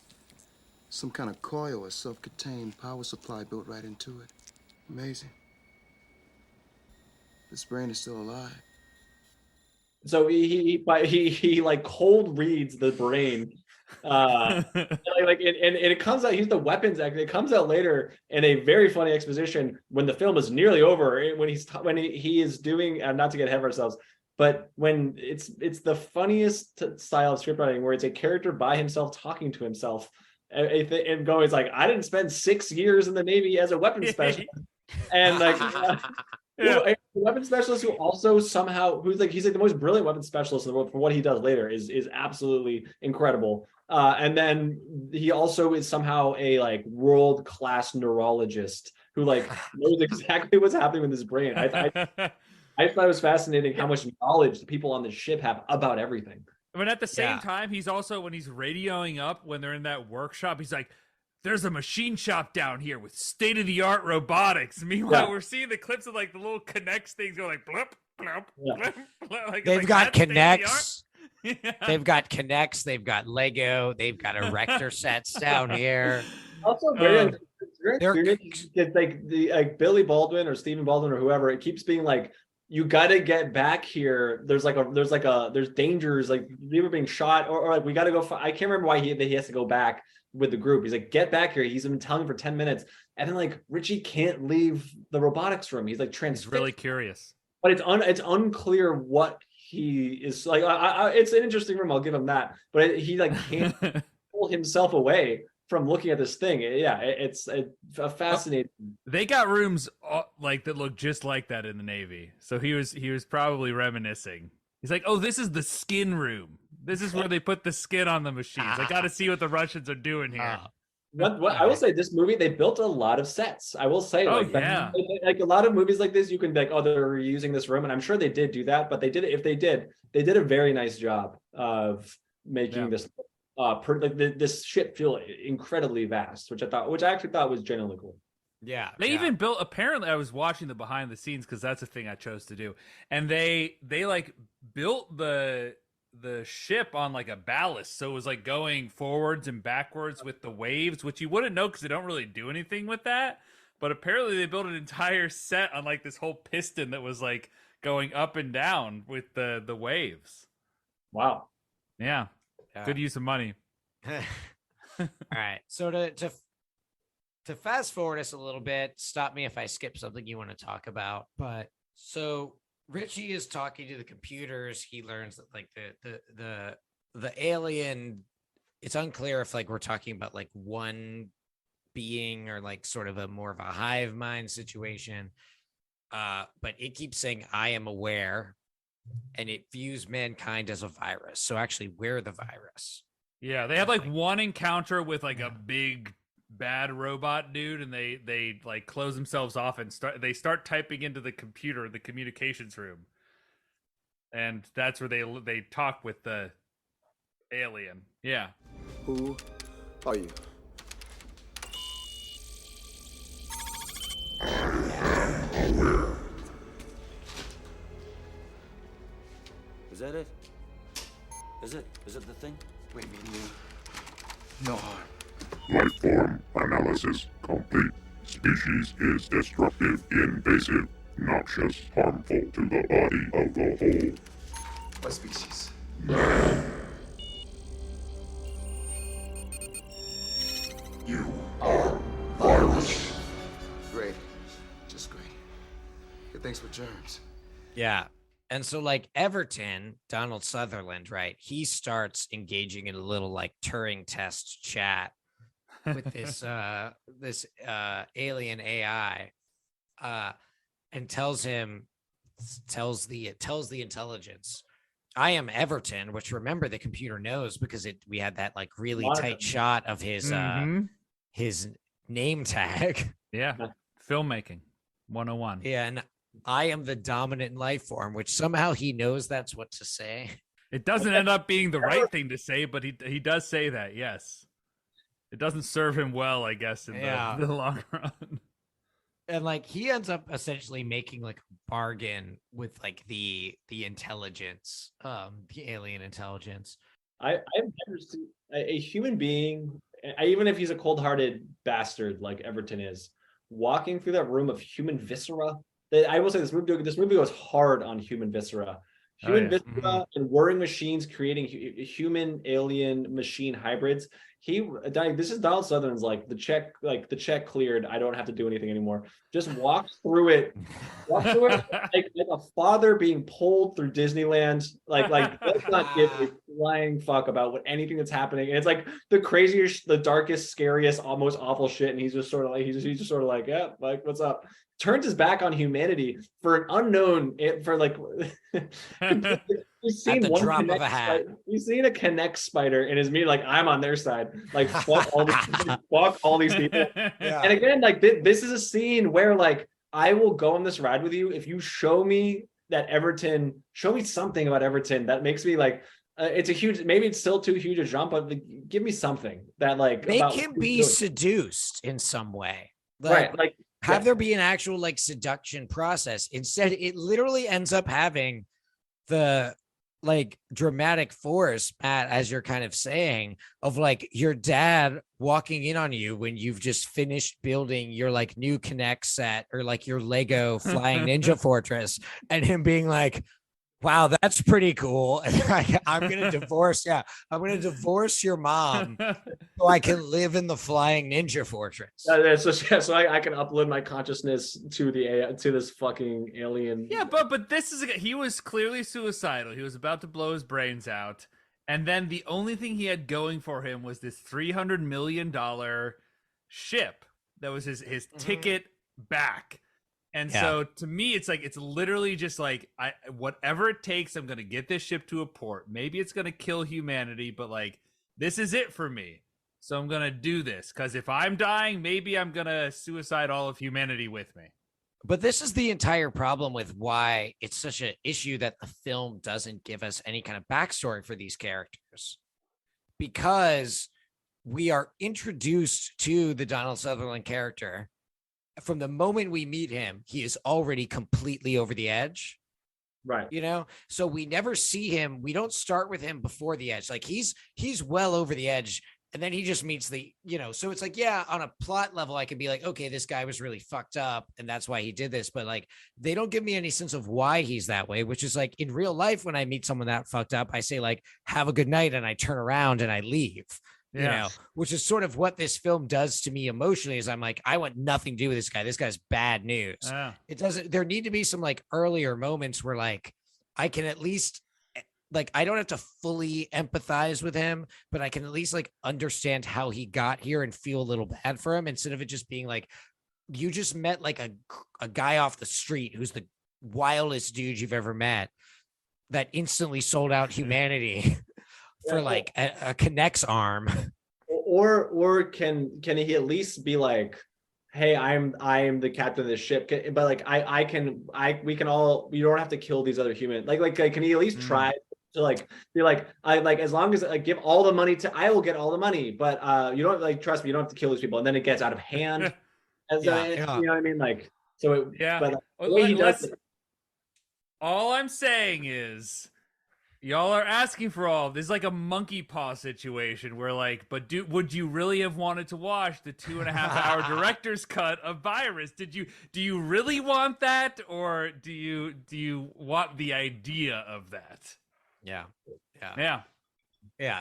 H: some kind of coil or self-contained power supply built right into it. Amazing. This brain is still alive.
F: So he like cold reads the brain, and it comes out. He's the weapons expert. It comes out later in a very funny exposition when the film is nearly over. When he is doing, not to get ahead of ourselves, but when it's the funniest style of scriptwriting where it's a character by himself talking to himself and going, it's like, I didn't spend 6 years in the Navy as a weapons specialist, and like. A weapons specialist who also somehow he's like the most brilliant weapons specialist in the world for what he does later is absolutely incredible. And then he also is somehow a like world-class neurologist who like knows exactly what's happening with his brain. I thought it was fascinating how much knowledge the people on the ship have about everything.
D: I mean, at the same time, he's also, when he's radioing up when they're in that workshop, he's like, there's a machine shop down here with state-of-the-art robotics. Meanwhile, we're seeing the clips of like the little connects things go like blip, blip, blip, blip. Like,
E: they've got connects. They've got connects. They've got Lego. They've got erector sets down here.
F: Also, very it's like Billy Baldwin or Stephen Baldwin or whoever. It keeps being like, you got to get back here. There's dangers, like people being shot, or like we got to go. I can't remember why he has to go back with the group. He's like, get back here. He's been telling for 10 minutes. And then like Richie can't leave the robotics room. He's like transfixed.
D: He's really curious.
F: But it's unclear what he is like. It's an interesting room. I'll give him that. But he like can't pull himself away from looking at this thing. Yeah, it's a fascinating.
D: They got rooms like that look just like that in the Navy. So he was probably reminiscing. He's like, oh, this is the skin room. This is where they put the skin on the machines. I got to see what the Russians are doing here.
F: What I will say, this movie, they built a lot of sets. I will say, like a lot of movies like this, you can be like, oh, they're using this room, and I'm sure they did do that. But they did it. If they did a very nice job of making this this ship feel incredibly vast, which I actually thought was genuinely cool.
E: Yeah.
D: They even built, apparently I was watching the behind the scenes because that's a thing I chose to do. And they like built the ship on like a ballast. So it was like going forwards and backwards with the waves, which you wouldn't know because they don't really do anything with that. But apparently they built an entire set on like this whole piston that was like going up and down with the waves.
F: Wow.
D: Yeah. Good use of money.
E: All right. So to fast forward us a little bit, stop me if I skip something you want to talk about. But so Richie is talking to the computers. He learns that like the alien, it's unclear if like we're talking about like one being or like sort of a more of a hive mind situation. But it keeps saying, I am aware, and it views mankind as a virus. So actually we're the virus.
D: Yeah, they had like one encounter with like a big bad robot dude, and they like close themselves off and start typing into the computer, the communications room, and that's where they talk with the alien. Yeah.
H: Who are you?
J: Is that it? Is it the thing?
H: Wait, no harm.
K: Life form analysis complete. Species is destructive, invasive, noxious, harmful to the body of the whole.
H: What species?
K: You are virus.
H: Great. Just great. Good things with germs.
E: Yeah. And so like Everton, Donald Sutherland, right? He starts engaging in a little like Turing test chat with this alien AI, and tells the intelligence, I am Everton, which remember the computer knows because we had that like really tight shot of his name tag.
D: Yeah. Filmmaking 101.
E: Yeah, and I am the dominant life form, which somehow he knows that's what to say.
D: It doesn't end up being the right thing to say, but he does say that, yes. It doesn't serve him well, I guess, in the long run.
E: And like he ends up essentially making like a bargain with like the intelligence, the alien intelligence.
F: I've never seen a human being, even if he's a cold-hearted bastard like Everton is, walking through that room of human viscera. I will say this movie goes hard on human viscera. Viscera and whirring machines creating human alien machine hybrids. This is Donald Sutherland's like the check cleared. I don't have to do anything anymore. Just walks through it like a father being pulled through Disneyland. Like let's not give a flying fuck about what anything that's happening. And it's like the craziest, the darkest, scariest, almost awful shit. And he's just sort of like, yeah, like what's up? Turns his back on humanity for an unknown, for like we've seen one drop of a hat. We've seen a Connect spider in his meeting, like I'm on their side, like fuck all these people. Yeah. And again, like this is a scene where like I will go on this ride with you if you show me something about Everton that makes me like it's a huge, maybe it's still too huge a jump, but like, give me something that like
E: make him be seduced in some way,
F: right? Like
E: have there be an actual like seduction process. Instead, it literally ends up having the like dramatic force, Matt, as you're kind of saying, of like your dad walking in on you when you've just finished building your like new Connect set or like your Lego Flying Ninja Fortress, and him being like, wow, that's pretty cool. And I'm going to divorce. Yeah. I'm going to divorce your mom so I can live in the Flying Ninja Fortress.
F: So I can upload my consciousness to this fucking alien.
D: Yeah. But he was clearly suicidal. He was about to blow his brains out. And then the only thing he had going for him was this $300 million ship that was his ticket back. And so to me, it's like, it's literally just like, whatever it takes, I'm going to get this ship to a port. Maybe it's going to kill humanity, but like, this is it for me. So I'm going to do this. Because if I'm dying, maybe I'm going to suicide all of humanity with me.
E: But this is the entire problem with why it's such an issue that the film doesn't give us any kind of backstory for these characters. Because we are introduced to the Donald Sutherland character from the moment we meet him, he is already completely over the edge.
F: Right.
E: You know, so we never see him. We don't start with him before the edge. Like he's well over the edge. And then he just meets the, you know, so it's like, yeah, on a plot level, I could be like, okay, this guy was really fucked up and that's why he did this. But like, they don't give me any sense of why he's that way, which is like in real life, when I meet someone that fucked up, I say like, have a good night. And I turn around and I leave, you know, which is sort of what this film does to me emotionally is I'm like, I want nothing to do with this guy. This guy's bad news. It doesn't, there need to be some like earlier moments where like, I can at least like, I don't have to fully empathize with him, but I can at least like understand how he got here and feel a little bad for him instead of it just being like, you just met like a guy off the street who's the wildest dude you've ever met that instantly sold out humanity for like a Kinect's arm.
F: Or can he at least be like, hey, I'm the captain of this ship, but like we can all, you don't have to kill these other humans. Like can he at least try to like be like, I like, as long as I give all the money I will get all the money, but you don't like, trust me, you don't have to kill these people. And then it gets out of hand. You know what I mean? Like, so it, but the way he does it,
D: all I'm saying is y'all are asking for all this, like a monkey paw situation where like, but would you really have wanted to watch the 2.5-hour director's cut of Virus? Do you really want that, or do you want the idea of that? Yeah.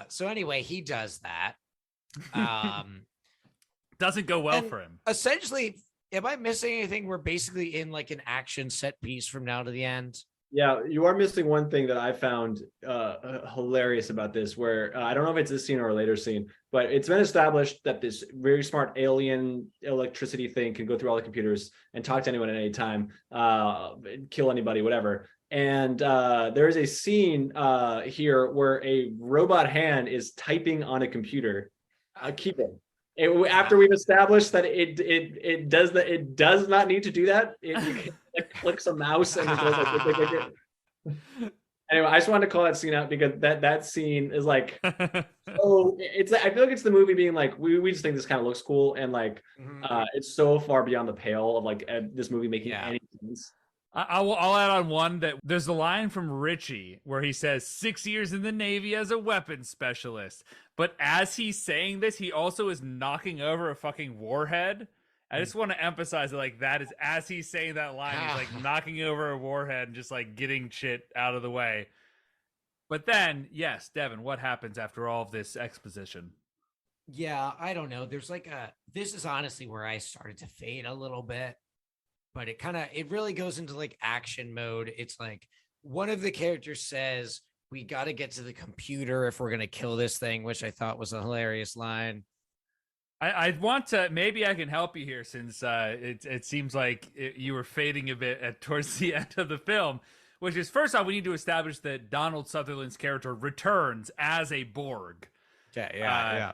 E: So anyway, he does that.
D: Doesn't go well for him.
E: Essentially, am I missing anything? We're basically in like an action set piece from now to the end.
F: Yeah, you are missing one thing that I found hilarious about this, where I don't know if it's this scene or a later scene, but it's been established that this very smart alien electricity thing can go through all the computers and talk to anyone at any time, kill anybody, whatever. And there is a scene here where a robot hand is typing on a computer, keyboard. After we've established that it does not need to do that. It clicks a mouse and it goes like. Anyway, I just wanted to call that scene out because that scene is like, oh, it's like, I feel like it's the movie being like, we just think this kind of looks cool, and like it's so far beyond the pale of like this movie making any sense.
D: I'll add on one that there's a line from Richie where he says 6 years in the Navy as a weapons specialist. But as he's saying this, he also is knocking over a fucking warhead. I just want to emphasize that, like, that is as he's saying that line, he's like knocking over a warhead and just like getting shit out of the way. But then, yes, Devin, what happens after all of this exposition?
E: Yeah, I don't know. There's like this is honestly where I started to fade a little bit. But it really goes into like action mode. It's like one of the characters says, we got to get to the computer if we're going to kill this thing, which I thought was a hilarious line.
D: I want to, maybe I can help you here since it seems like you were fading a bit towards the end of the film, which is, first off, we need to establish that Donald Sutherland's character returns as a Borg.
E: Yeah.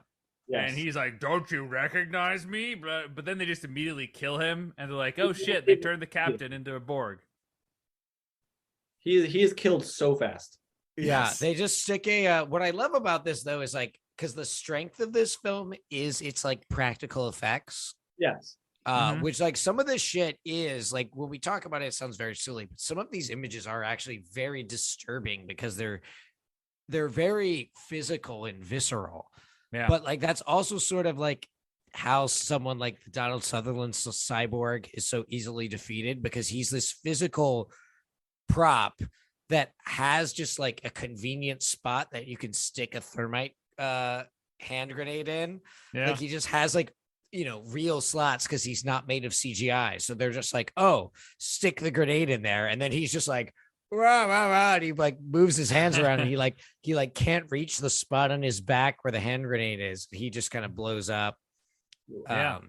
F: Yes.
D: And he's like, don't you recognize me? But then they just immediately kill him. And they're like, oh, shit, they turned the captain into a Borg.
F: He is killed so fast.
E: Yeah,
F: Yes.
E: they just stick what I love about this, though, is like, because the strength of this film is it's like practical effects.
F: Yes.
E: Which like some of this shit is like, when we talk about it, it sounds very silly, but some of these images are actually very disturbing because they're very physical and visceral.
D: Yeah.
E: But like that's also sort of like how someone like Donald Sutherland's cyborg is so easily defeated, because he's this physical prop that has just like a convenient spot that you can stick a thermite hand grenade in.
D: Yeah.
E: Like he just has like, you know, real slots because he's not made of CGI. So they're just like, oh, stick the grenade in there. And then he's just like, rah, rah, rah, and he like moves his hands around and he can't reach the spot on his back where the hand grenade is. He just kind of blows up.
D: Yeah.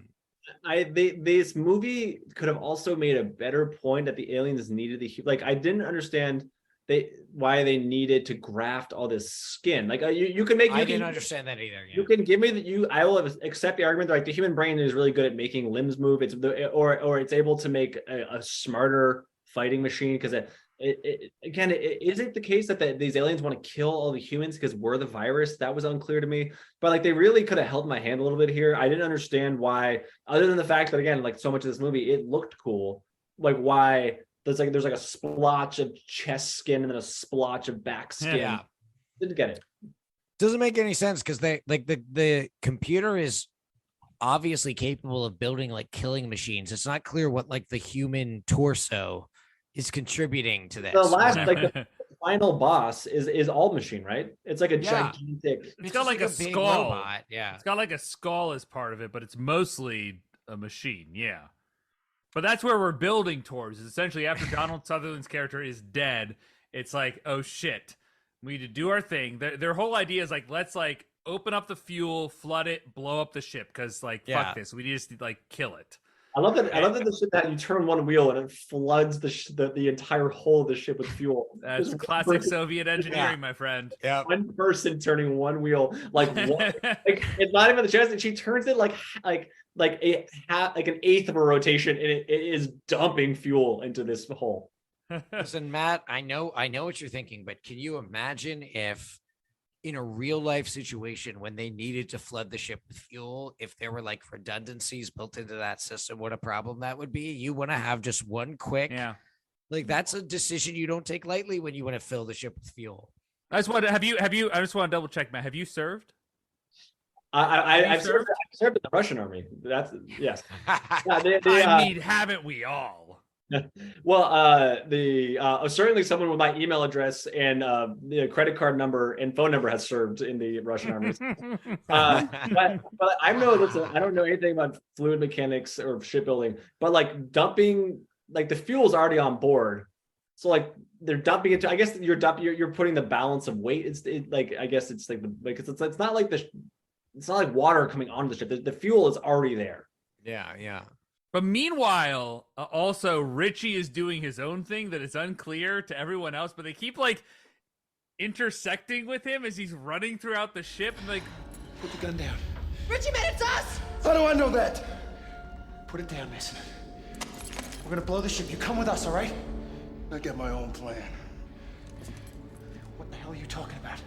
F: This movie could have also made a better point that the aliens needed like, I didn't understand why they needed to graft all this skin. Like you can make. I
E: didn't understand that either. Yeah.
F: You can give me I will accept the argument that like the human brain is really good at making limbs move. Or it's able to make a smarter fighting machine because Is it the case that these aliens want to kill all the humans because we're the virus? That was unclear to me. But like, they really could have held my hand a little bit here. I didn't understand why, other than the fact that, again, like so much of this movie, it looked cool. Like, why there's like a splotch of chest skin and then a splotch of back skin.
E: Yeah.
F: Didn't get it.
E: Doesn't make any sense because they like the computer is obviously capable of building like killing machines. It's not clear what like the human torso is contributing to this.
F: The last, like the final boss is all machine, right? It's like a gigantic.
D: It's got like a
E: big
D: skull.
E: robot. Yeah,
D: it's got like a skull as part of it, but it's mostly a machine. Yeah, but that's where we're building towards. Is essentially after Donald Sutherland's character is dead, it's like, oh shit, we need to do our thing. Their whole idea is like, let's like open up the fuel, flood it, blow up the ship because like fuck this, we just like kill it.
F: I love that the ship that you turn one wheel and it floods the entire hull of the ship with fuel.
D: That's classic Soviet engineering, my friend.
E: Yeah,
F: one person turning one wheel, like, like it's not even the chest, and she turns it like an eighth of a rotation, and it is dumping fuel into this hole.
E: Listen, Matt, I know what you're thinking, but can you imagine if in a real life situation when they needed to flood the ship with fuel, if there were like redundancies built into that system, what a problem that would be? You want to have just one quick, like that's a decision you don't take lightly when you want to fill the ship with fuel.
D: I just want to I just want to double check, Matt. Have you served?
F: I've served in the Russian army. That's yes.
D: I mean, haven't we all?
F: Well, certainly someone with my email address and the credit card number and phone number has served in the Russian army. But I don't know anything about fluid mechanics or shipbuilding, but like dumping, like the fuel's already on board, so like they're dumping it. I guess you're putting the balance of weight. It's not like water coming onto the ship. The fuel is already there.
E: Yeah.
D: But meanwhile, also Richie is doing his own thing that is unclear to everyone else, but they keep like intersecting with him as he's running throughout the ship and like,
I: put the gun down.
A: Richie, man, it's us!
I: How do I know that? Put it down, Mason. We're gonna blow the ship. You come with us, all right?
H: I got my own plan.
I: What the hell are you talking about?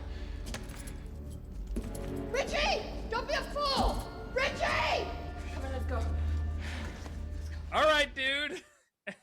A: Richie! Don't be a fool! Richie! Come on, let's go.
D: All right, dude.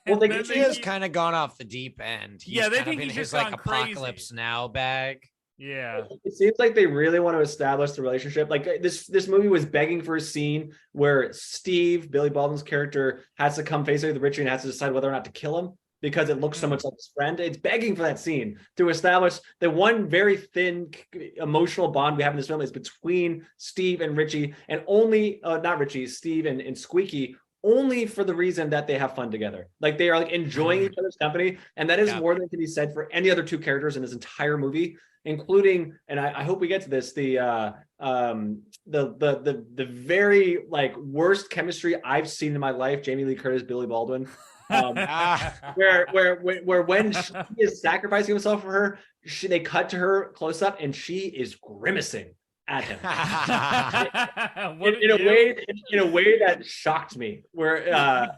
F: Well,
E: he has kind of gone off the deep end. He's
D: they
E: kind
D: think
E: of in
D: he's
E: his
D: just
E: like
D: gone
E: apocalypse
D: crazy.
E: now bag.
D: Yeah.
F: It seems like they really want to establish the relationship. Like this movie was begging for a scene where Steve, Billy Baldwin's character, has to come face with Richie and has to decide whether or not to kill him because it looks so much like his friend. It's begging for that scene to establish the one very thin emotional bond we have in this film is between Steve and Richie, and only not Richie, Steve and Squeaky, only for the reason that they have fun together. Like they are like enjoying each other's company. And that is more than can be said for any other two characters in this entire movie, including, and I hope we get to this, the very like worst chemistry I've seen in my life, Jamie Lee Curtis, Billy Baldwin. Where when she is sacrificing himself for her, they cut to her close up and she is grimacing at him in a way that shocked me. But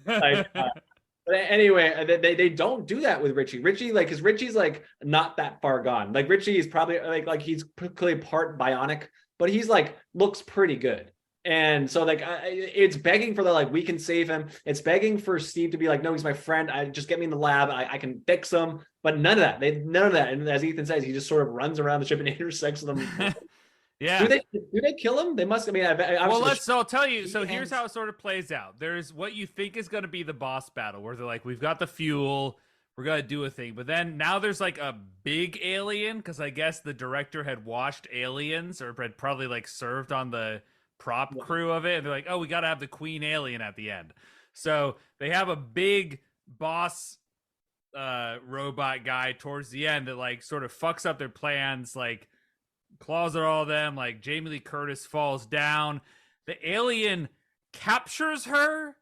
F: anyway, they don't do that with Richie. Because Richie's like not that far gone. Like Richie is probably like he's clearly part bionic, but he's like looks pretty good. And so like it's begging for the like we can save him. It's begging for Steve to be like, no, he's my friend. I just get me in the lab. I can fix him. But none of that. And as Ethan says, he just sort of runs around the ship and intersects with them.
D: Yeah.
F: Do they kill him? They must. I mean,
D: I'll tell you. So here's how it sort of plays out. There's what you think is going to be the boss battle, where they're like, "We've got the fuel, we're gonna do a thing." But then now there's like a big alien, because I guess the director had watched Aliens or had probably like served on the prop crew of it, and they're like, "Oh, we got to have the queen alien at the end." So they have a big boss robot guy towards the end that like sort of fucks up their plans, like claws at all of them. Like Jamie Lee Curtis falls down. The alien captures her,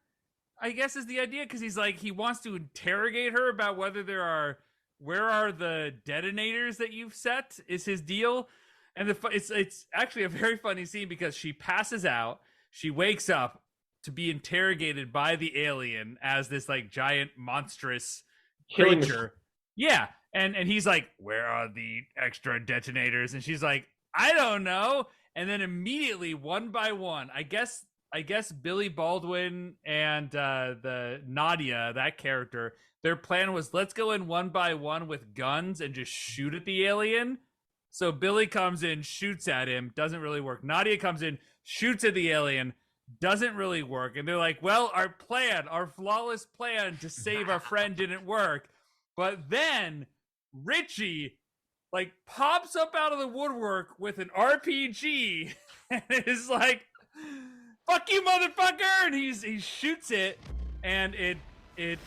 D: I guess is the idea, because he's like, he wants to interrogate her about where are the detonators that you've set, is his deal. And it's actually a very funny scene because she passes out, she wakes up to be interrogated by the alien as this like giant monstrous creature. Yeah, and he's like, "Where are the extra detonators?" And she's like, "I don't know." And then immediately, one by one, I guess Billy Baldwin and the Nadia, that character, their plan was, let's go in one by one with guns and just shoot at the alien. So Billy comes in, shoots at him, doesn't really work. Nadia comes in, shoots at the alien, doesn't really work. And they're like, well, our flawless plan to save our friend didn't work. But then Richie like pops up out of the woodwork with an RPG and is like, fuck you, motherfucker! And he shoots it, and it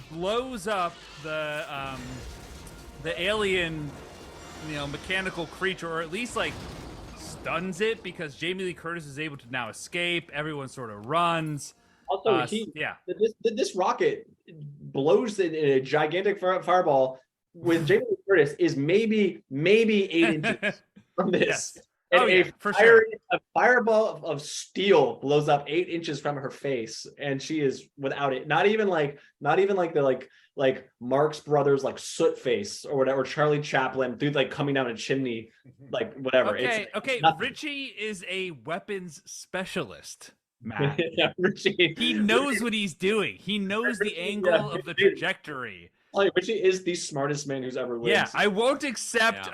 D: blows up the alien, mechanical creature, or at least like stuns it, because Jamie Lee Curtis is able to now escape. Everyone sort of runs.
F: Also, this rocket blows in a gigantic fireball with Jamie Lee Curtis is maybe 8 inches from this.
D: Yes. And
F: a fireball of steel blows up 8 inches from her face, and she is without it. Not even like the Marx Brothers like soot face or whatever, Charlie Chaplin dude like coming down a chimney, like whatever.
D: Okay. Richie is a weapons specialist, Matt.
F: Yeah, Richie.
D: He knows what he's doing. He knows the angle of the trajectory.
F: Like Richie is the smartest man who's ever lived.
D: Yeah, I won't accept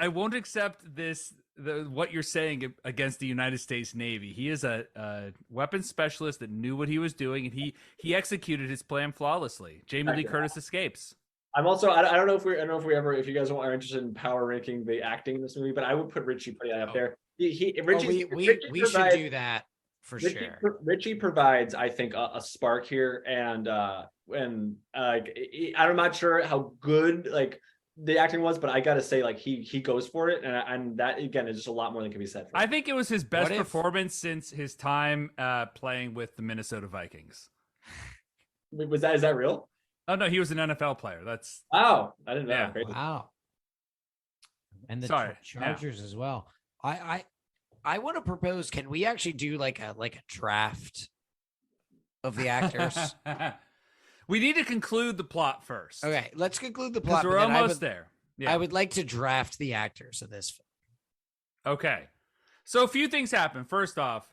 D: this. What you're saying against the United States Navy. He is a weapons specialist that knew what he was doing, and he executed his plan flawlessly. Jamie Lee Curtis escapes.
F: I'm also I don't know if if you guys are interested in power ranking the acting in this movie, but I would put Richie pretty high up there.
E: We should do that for sure.
F: Richie provides, I think, a spark here, and I'm not sure how good like the acting was, but I gotta say, like he goes for it, and that again is just a lot more than can be said for him.
D: I think it was his best performance since his time playing with the Minnesota Vikings.
F: Is that real?
D: Oh no, he was an NFL player. That's
F: I didn't know.
D: Yeah.
E: Wow. And the Chargers as well. I want to propose. Can we actually do like a draft of the actors?
D: We need to conclude the plot first.
E: Okay, let's conclude the plot.
D: We're almost there. Yeah.
E: I would like to draft the actors of this film.
D: Okay. So a few things happen. First off,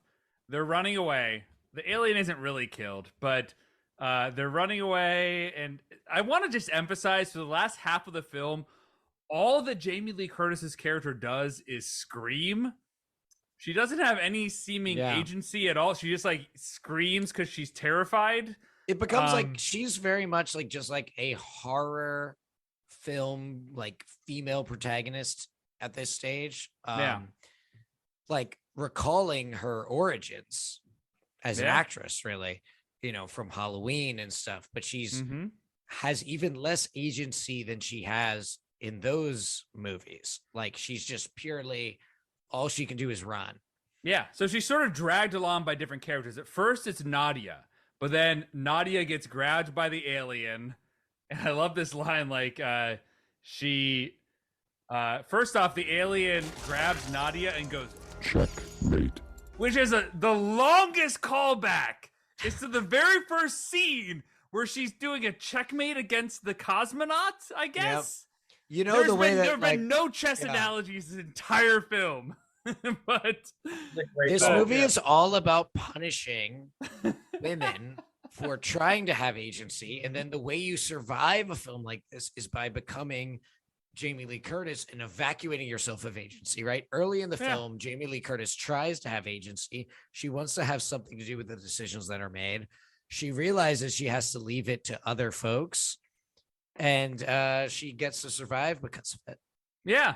D: they're running away. The alien isn't really killed, but they're running away. And I want to just emphasize, for the last half of the film, all that Jamie Lee Curtis's character does is scream. She doesn't have any seeming agency at all. She just like screams because she's terrified.
E: It becomes like she's very much like just like a horror film, like female protagonist at this stage. Like recalling her origins as an actress, really, from Halloween and stuff. But she's has even less agency than she has in those movies. Like she's just purely all she can do is run.
D: Yeah. So she's sort of dragged along by different characters. At first, it's Nadia. But then Nadia gets grabbed by the alien. And I love this line, like, first off, the alien grabs Nadia and goes,
K: checkmate.
D: Which is the longest callback. It's to the very first scene where she's doing a checkmate against the cosmonauts, I guess.
E: Yep. There
D: have been no chess analogies this entire film. But
E: this movie is all about punishing women for trying to have agency, and then the way you survive a film like this is by becoming Jamie Lee Curtis and evacuating yourself of agency. Right early in the film, Jamie Lee Curtis tries to have agency. She wants to have something to do with the decisions that are made. She realizes she has to leave it to other folks, and she gets to survive because of it.
D: Yeah.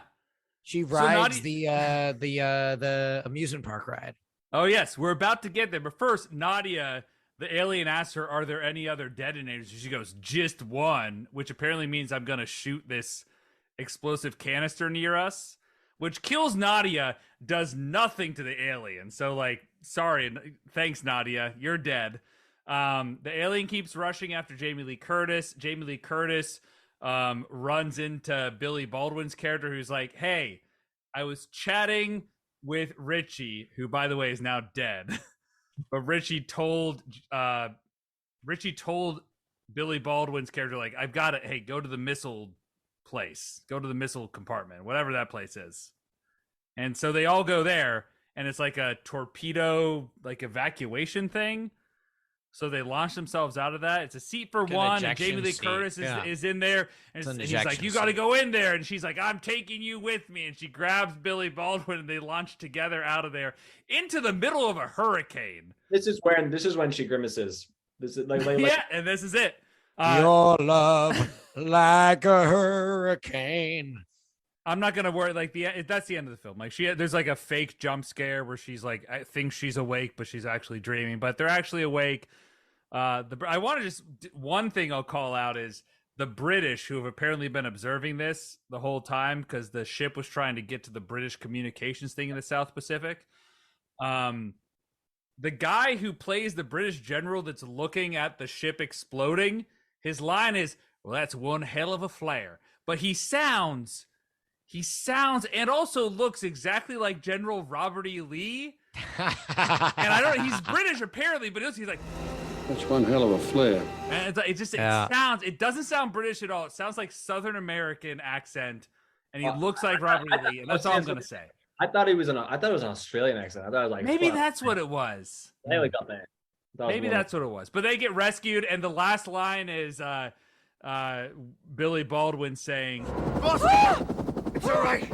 E: She rides the amusement park ride.
D: Oh, yes. We're about to get there. But first, Nadia, the alien, asks her, are there any other detonators? She goes, just one, which apparently means I'm going to shoot this explosive canister near us, which kills Nadia, does nothing to the alien. So, like, sorry. Thanks, Nadia. You're dead. The alien keeps rushing after Jamie Lee Curtis. Jamie Lee Curtis runs into Billy Baldwin's character, who's like, hey, I was chatting with Richie, who, by the way, is now dead. But Richie told Billy Baldwin's character, like, I've got it. Hey, go to the missile place. Go to the missile compartment, whatever that place is. And so they all go there, and it's like a torpedo, like evacuation thing. So they launch themselves out of that. It's a seat for one, and Jamie Lee Curtis is in there, and he's like, "You got to go in there," and she's like, "I'm taking you with me," and she grabs Billy Baldwin, and they launch together out of there into the middle of a hurricane.
F: This is when she grimaces. This is like
D: yeah, and this is it.
E: Your love like a hurricane.
D: I'm not gonna worry. Like that's the end of the film. Like there's like a fake jump scare where she's like thinks she's awake, but she's actually dreaming. But they're actually awake. I want to just one thing I'll call out is the British, who have apparently been observing this the whole time because the ship was trying to get to the British communications thing in the South Pacific. The guy who plays the British general that's looking at the ship exploding, his line is, "Well, that's one hell of a flare." But he sounds and also looks exactly like General Robert E. Lee. And I don't know, he's British apparently, but he's like,
L: "That's one hell of a flare."
D: And it doesn't sound British at all. It sounds like Southern American accent, and he looks like Robert E. Lee, and that's all I'm gonna say.
F: I thought it was an Australian accent. I thought it was like
D: maybe that's what it was.
F: I got that.
D: Maybe that's what it was. But they get rescued, and the last line is Billy Baldwin saying,
I: "Boss, it's all right.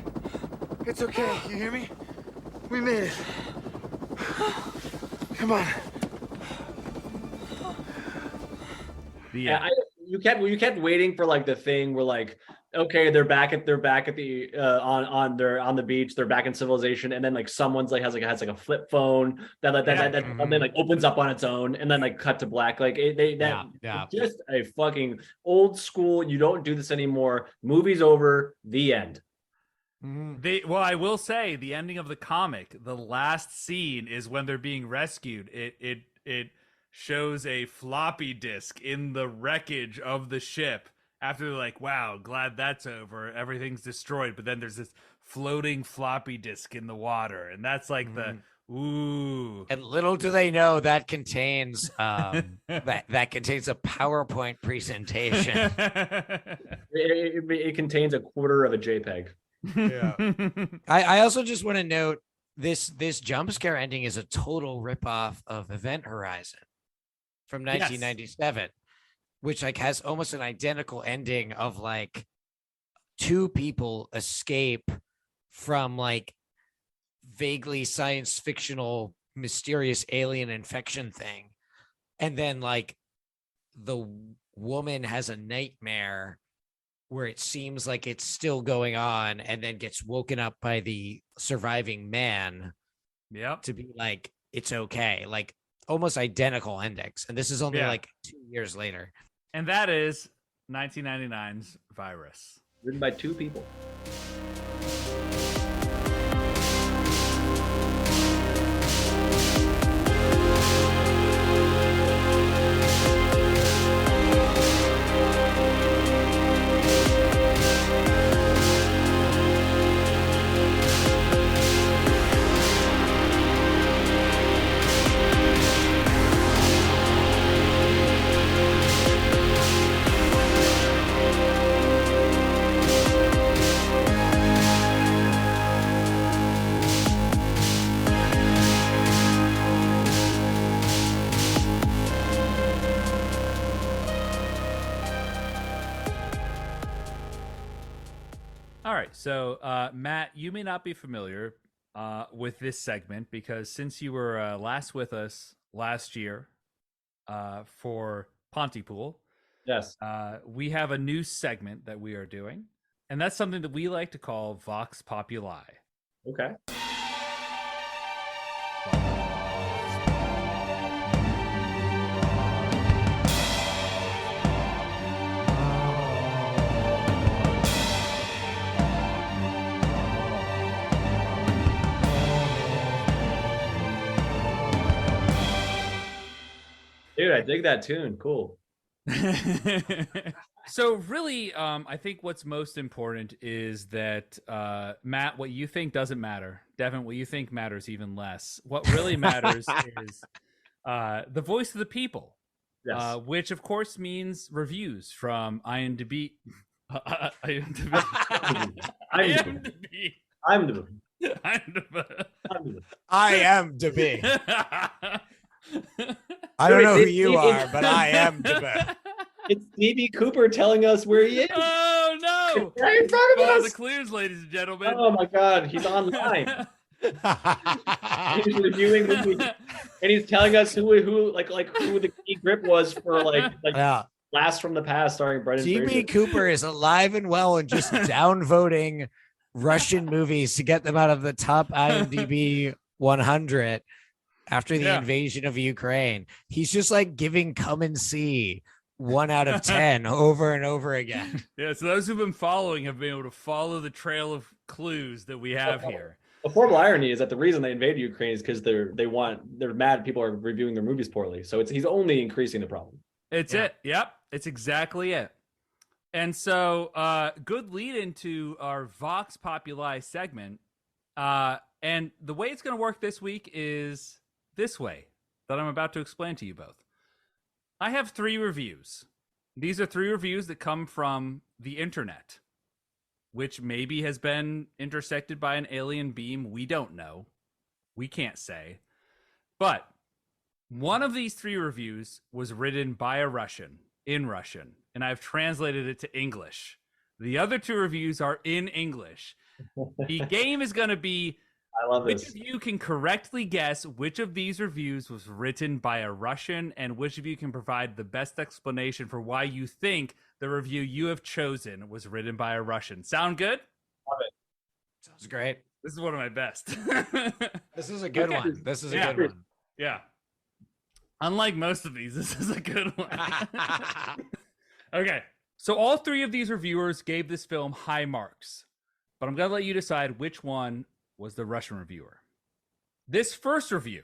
I: It's okay. You hear me? We made it. Come on."
F: Yeah, you kept waiting for like the thing where like, okay, they're back at the on the beach, they're back in civilization, and then like someone's like has a flip phone that and then like opens up on its own, and then like cut to black. Like just a fucking old school. You don't do this anymore. Movie's over. The end.
D: Well, I will say the ending of the comic, the last scene is when they're being rescued. It shows a floppy disk in the wreckage of the ship after they're like, "Wow, glad that's over. Everything's destroyed." But then there's this floating floppy disk in the water, and that's like the ooh.
E: And little do they know that contains that contains a PowerPoint presentation.
F: It contains a quarter of a JPEG.
E: Yeah. I also just want to note this jump scare ending is a total ripoff of Event Horizon from 1997, which like has almost an identical ending of like two people escape from like vaguely science fictional mysterious alien infection thing, and then like the woman has a nightmare where it seems like it's still going on, and then gets woken up by the surviving man to be like, it's okay. Like almost identical endings, and this is only like 2 years later.
D: And that is 1999's Virus,
F: written by two people.
D: So, Matt, you may not be familiar with this segment because since you were last with us last year for Pontypool,
F: yes,
D: we have a new segment that we are doing, and that's something that we like to call Vox Populi.
F: Okay. Dude, I dig that tune. Cool.
D: So really, I think what's most important is that, Matt, what you think doesn't matter. Devin, what you think matters even less. What really matters is the voice of the people,
F: yes.
D: Which, of course, means reviews from IMDb. IMDb.
E: I am to be. I don't know who you are, but I am to be.
F: It's DB Cooper telling us where he is.
D: Oh no!
F: Right in front of
D: Follow
F: us.
D: the clues, ladies and gentlemen.
F: Oh my God, he's online. He's reviewing movies, and he's telling us who who the key grip was for Blast from the Past, starring Brendan
E: DB
F: Fraser.
E: Cooper is alive and well and just downvoting Russian movies to get them out of the top IMDb 100 after the invasion of Ukraine. He's just like giving Come and See 1 out of 10 over and over again.
D: Yeah, so those who've been following have been able to follow the trail of clues that we have here.
F: The horrible irony is that the reason they invaded Ukraine is because they're mad people are reviewing their movies poorly. So he's only increasing the problem.
D: It's it. Yep. It's exactly it. And so good lead into our Vox Populi segment. And the way it's going to work this week is this way that I'm about to explain to you both. I have 3 reviews. These are 3 reviews that come from the internet, which maybe has been intersected by an alien beam. We don't know. We can't say. But one of these 3 reviews was written by a Russian, in Russian, and I've translated it to English. The other 2 reviews are in English. The game is going to be,
F: I love
D: which
F: this.
D: of you can correctly guess which of these reviews was written by a Russian, and which of you can provide the best explanation for why you think the review you have chosen was written by a Russian. Sound good?
F: Love it.
E: Sounds great.
D: This is one of my best.
E: This is a good one. This is a good one.
D: Yeah. Unlike most of these, this is a good one. Okay. So all 3 of these reviewers gave this film high marks, but I'm going to let you decide which one was the Russian reviewer. This first review,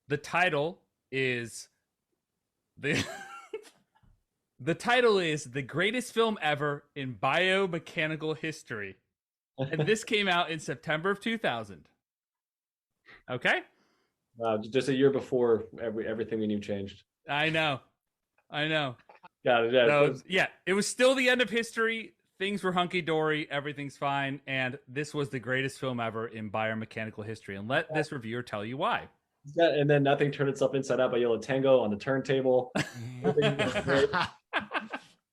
D: the title is the title is The Greatest Film Ever in Biomechanical History. And this came out in September of 2000. Okay?
F: Just a year before everything we knew changed.
D: I know.
F: Got it. Yeah.
D: So, yeah, it was still the end of history. Things were hunky-dory. Everything's fine. And this was the greatest film ever in biomechanical history. And let this reviewer tell you why.
F: Yeah, and then nothing turned itself inside out by Yellow Tango on the turntable.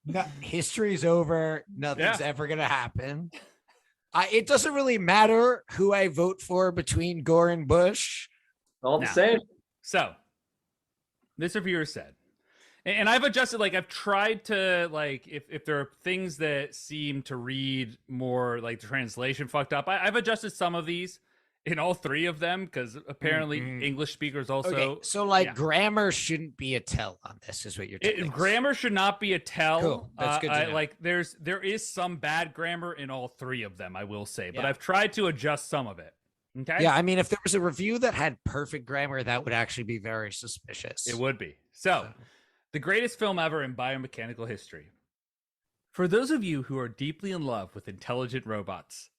E: No, history's over. Nothing's ever going to happen. It doesn't really matter who I vote for between Gore and Bush.
F: All the same.
D: So, this reviewer said, and I've adjusted, I've tried to, if there are things that seem to read more like the translation fucked up, I've adjusted some of these in all 3 of them, because apparently English speakers also.
E: Okay, so grammar shouldn't be a tell on this, is what you're telling us.
D: Grammar should not be a tell.
E: Cool. That's good to know.
D: There is some bad grammar in all 3 of them, I will say, but I've tried to adjust some of it. Okay.
E: Yeah, I mean, if there was a review that had perfect grammar, that would actually be very suspicious.
D: It would be. So, the greatest film ever in biomechanical history. For those of you who are deeply in love with intelligent robots,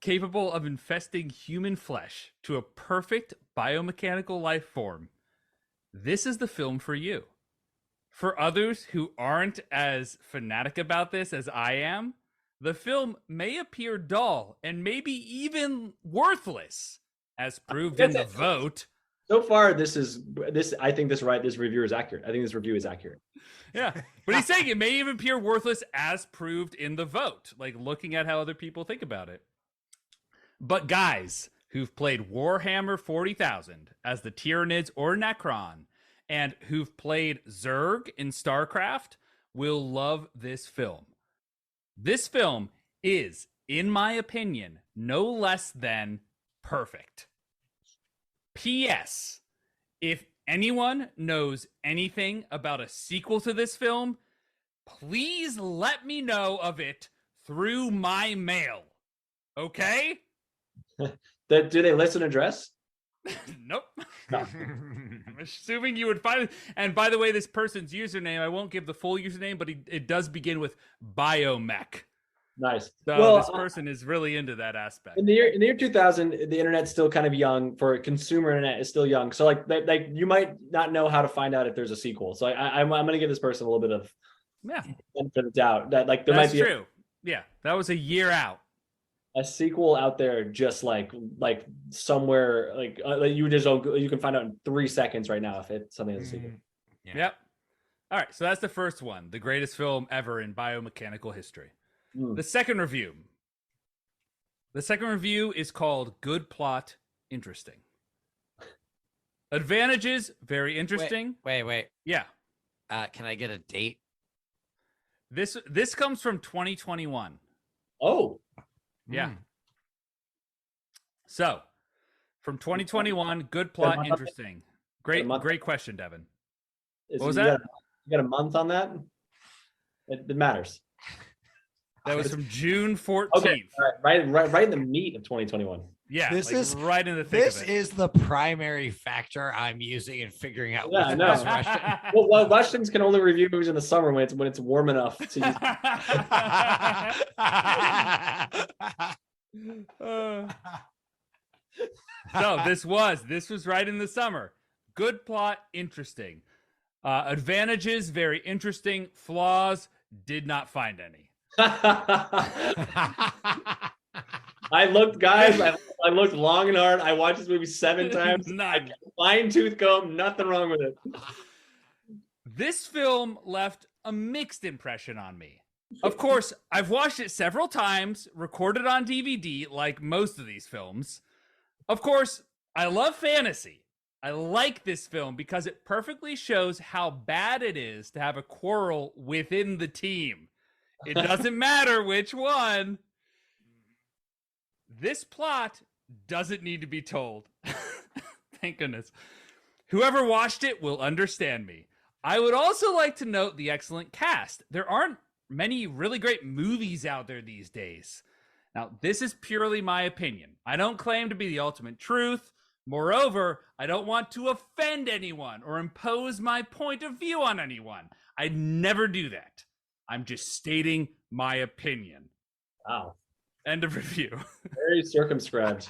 D: capable of infesting human flesh to a perfect biomechanical life form, this is the film for you. For others who aren't as fanatic about this as I am, the film may appear dull and maybe even worthless, as proved in the vote.
F: So far, I think this review is accurate. I think this review is accurate.
D: Yeah, but he's saying it may even appear worthless as proved in the vote, looking at how other people think about it. But guys who've played Warhammer 40,000 as the Tyranids or Necron, and who've played Zerg in StarCraft will love this film. This film is, in my opinion, no less than perfect. P.S. If anyone knows anything about a sequel to this film, please let me know of it through my mail. Okay?
F: Do they list an address?
D: Nope. I'm assuming you would find it. And by the way, this person's username, I won't give the full username, but it does begin with Biomech.
F: Nice.
D: So this person is really into that aspect.
F: In the year 2000, the internet's still kind of young. For consumer internet, is still young. So you might not know how to find out if there's a sequel. So I'm going to give this person a little bit of
D: Yeah,
F: benefit of the doubt that like there
D: that's
F: might be
D: true. Yeah, that was a year out.
F: a sequel out there just like somewhere like you just don't, you can find out in 3 seconds right now if it's something that's a sequel.
E: Yeah.
D: Yep. All right, so that's the first one, the greatest film ever in biomechanical history. The second review. The second review is called Good Plot, Interesting. Advantages, very interesting.
E: Wait.
D: Yeah.
E: Can I get a date?
D: This comes from 2021.
F: Oh.
D: Yeah. So, from 2021, good plot, interesting. Great question, Devin. What was that?
F: You got a month on that? It matters.
D: That was from June 14th.
F: Okay, right in the meat of 2021.
D: Yeah,
E: this is
D: right in the thick
E: this
D: of it.
E: is the primary factor I'm using in figuring out.
F: Yeah, I know.
E: Russian.
F: Well, Russians can only review movies in the summer when it's warm enough to use.
D: So this was right in the summer. Good plot, interesting. Advantages, very interesting. Flaws, did not find any.
F: I looked, guys. I looked long and hard. I watched this movie 7 times. Fine tooth comb, nothing wrong with it.
D: This film left a mixed impression on me. Of course, I've watched it several times, recorded on DVD, like most of these films. Of course, I love fantasy. I like this film because it perfectly shows how bad it is to have a quarrel within the team. It doesn't matter which one. This plot doesn't need to be told. Thank goodness. Whoever watched it will understand me. I would also like to note the excellent cast. There aren't many really great movies out there these days. Now, this is purely my opinion. I don't claim to be the ultimate truth. Moreover, I don't want to offend anyone or impose my point of view on anyone. I'd never do that. I'm just stating my opinion.
F: Wow.
D: End of review.
F: Very circumscribed.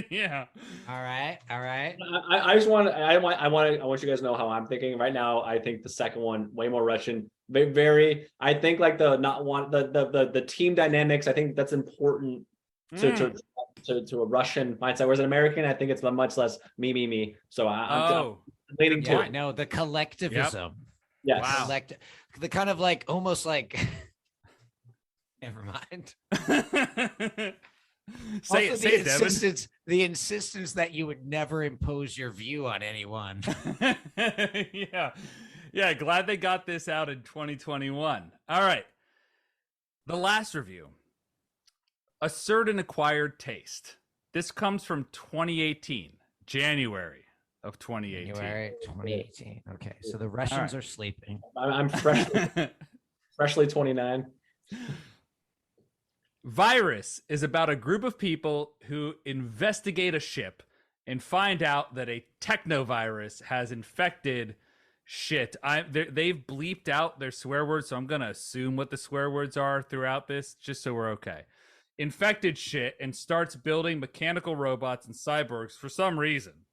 D: Yeah.
E: All right.
F: I want you guys to know how I'm thinking right now. I think the second one way more Russian. Very. I think like the team dynamics. I think that's important to a Russian mindset. Whereas an American, I think it's much less me. So I'm leaning to it.
E: No, the collectivism.
F: Yes.
E: Wow. The kind of like almost like. Never mind.
D: Say it, Devin.
E: The insistence that you would never impose your view on anyone.
D: Yeah. Glad they got this out in 2021. All right. The last review. Assert an acquired taste. This comes from 2018, January of 2018.
E: January 2018. Okay, so the Russians are sleeping.
F: I'm freshly 29.
D: Virus is about a group of people who investigate a ship and find out that a technovirus has infected shit. They've bleeped out their swear words, so I'm going to assume what the swear words are throughout this, just so we're okay. Infected shit and starts building mechanical robots and cyborgs for some reason.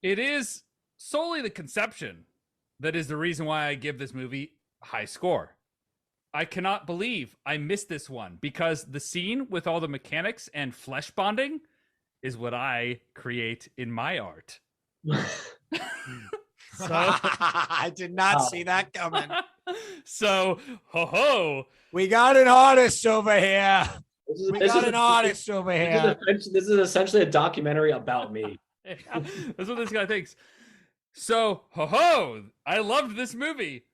D: It is solely the conception that is the reason why I give this movie a high score. I cannot believe I missed this one because the scene with all the mechanics and flesh bonding is what I create in my art.
E: So I did not see that coming.
D: So,
E: we got an artist over here.
F: This is essentially a documentary about me.
D: Yeah, that's what this guy thinks. So, I loved this movie.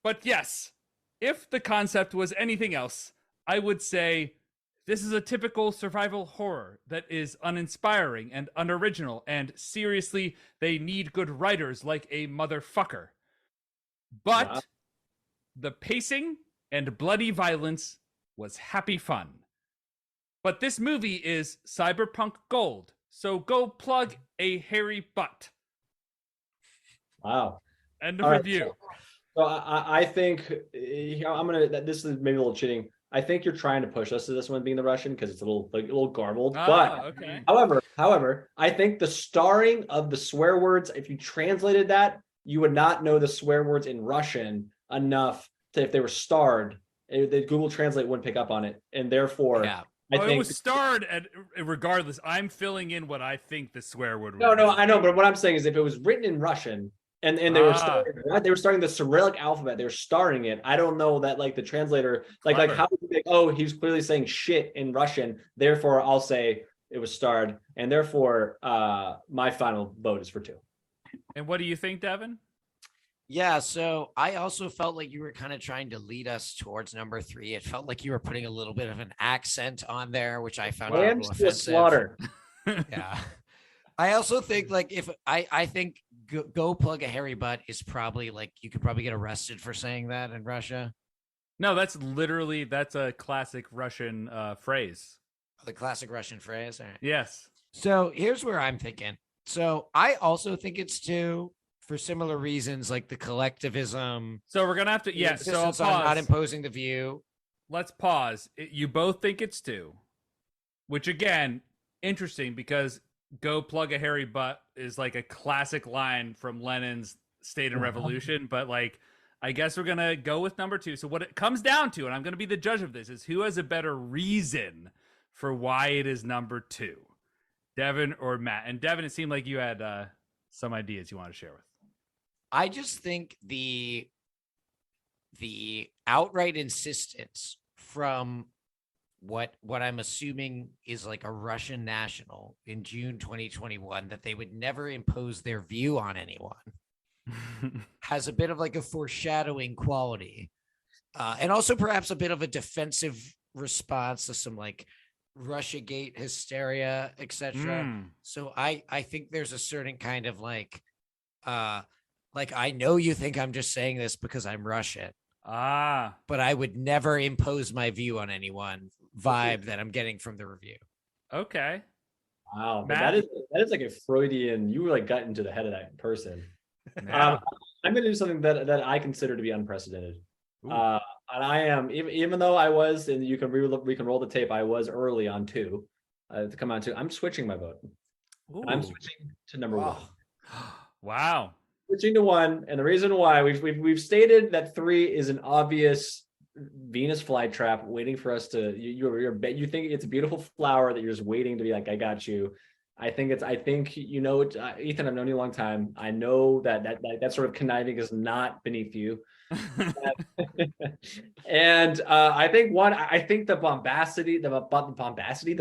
D: But yes, if the concept was anything else, I would say this is a typical survival horror that is uninspiring and unoriginal, and seriously, they need good writers like a motherfucker. But the pacing and bloody violence was happy fun. But this movie is cyberpunk gold, so go plug a hairy butt.
F: Wow.
D: End of review.
F: So I think this is maybe a little cheating. I think you're trying to push us to this one being the Russian because it's a little garbled.
D: Okay.
F: However, I think the starring of the swear words, if you translated that, you would not know the swear words in Russian. enough to, if they were starred, the Google Translate wouldn't pick up on it, and therefore, I think
D: it was starred regardless. I'm filling in what I think the swear word.
F: No, I know, but what I'm saying is, if it was written in Russian and they were starting the Cyrillic alphabet, they were starring it. I don't know that like the translator, like how would you think, oh, he's clearly saying shit in Russian, therefore I'll say it was starred, and therefore my final vote is for 2.
D: And what do you think, Devin?
E: Yeah, so I also felt like you were kind of trying to lead us towards number 3. It felt like you were putting a little bit of an accent on there, which I found a little offensive.
F: Slaughter.
E: Yeah. I also think like if I think go plug a hairy butt is probably like you could probably get arrested for saying that in Russia.
D: No, that's a classic Russian phrase.
E: The classic Russian phrase. All right.
D: Yes.
E: So here's where I'm thinking. So I also think it's 2 for similar reasons, like the collectivism.
D: So we're gonna have to, so I'll pause.
E: On not imposing the view.
D: Let's pause. You both think it's 2, which again, interesting because "Go plug a hairy butt" is like a classic line from Lenin's State and Revolution. But like, I guess we're gonna go with number 2. So what it comes down to, and I'm gonna be the judge of this, is who has a better reason for why it is number 2, Devin or Matt? And Devin, it seemed like you had some ideas you want to share with.
E: I just think the outright insistence from what I'm assuming is like a Russian national in June 2021 that they would never impose their view on anyone has a bit of like a foreshadowing quality, and also perhaps a bit of a defensive response to some like Russiagate hysteria, etc. So I think there's a certain kind of like I know you think I'm just saying this because I'm Russian. But I would never impose my view on anyone vibe that I'm getting from the review.
D: Okay.
F: Wow. That is like a Freudian, you really got into the head of that person. I'm going to do something that I consider to be unprecedented. And I am, even though I was, and we can roll the tape, I was early on 2 to come on 2. I'm switching my vote. I'm switching to number 1.
D: Wow.
F: Switching to 1, and the reason why we've stated that 3 is an obvious Venus flytrap waiting for us to. You think it's a beautiful flower that you're just waiting to be like, I got you. I think Ethan, I've known you a long time. I know that sort of conniving is not beneath you. And I think the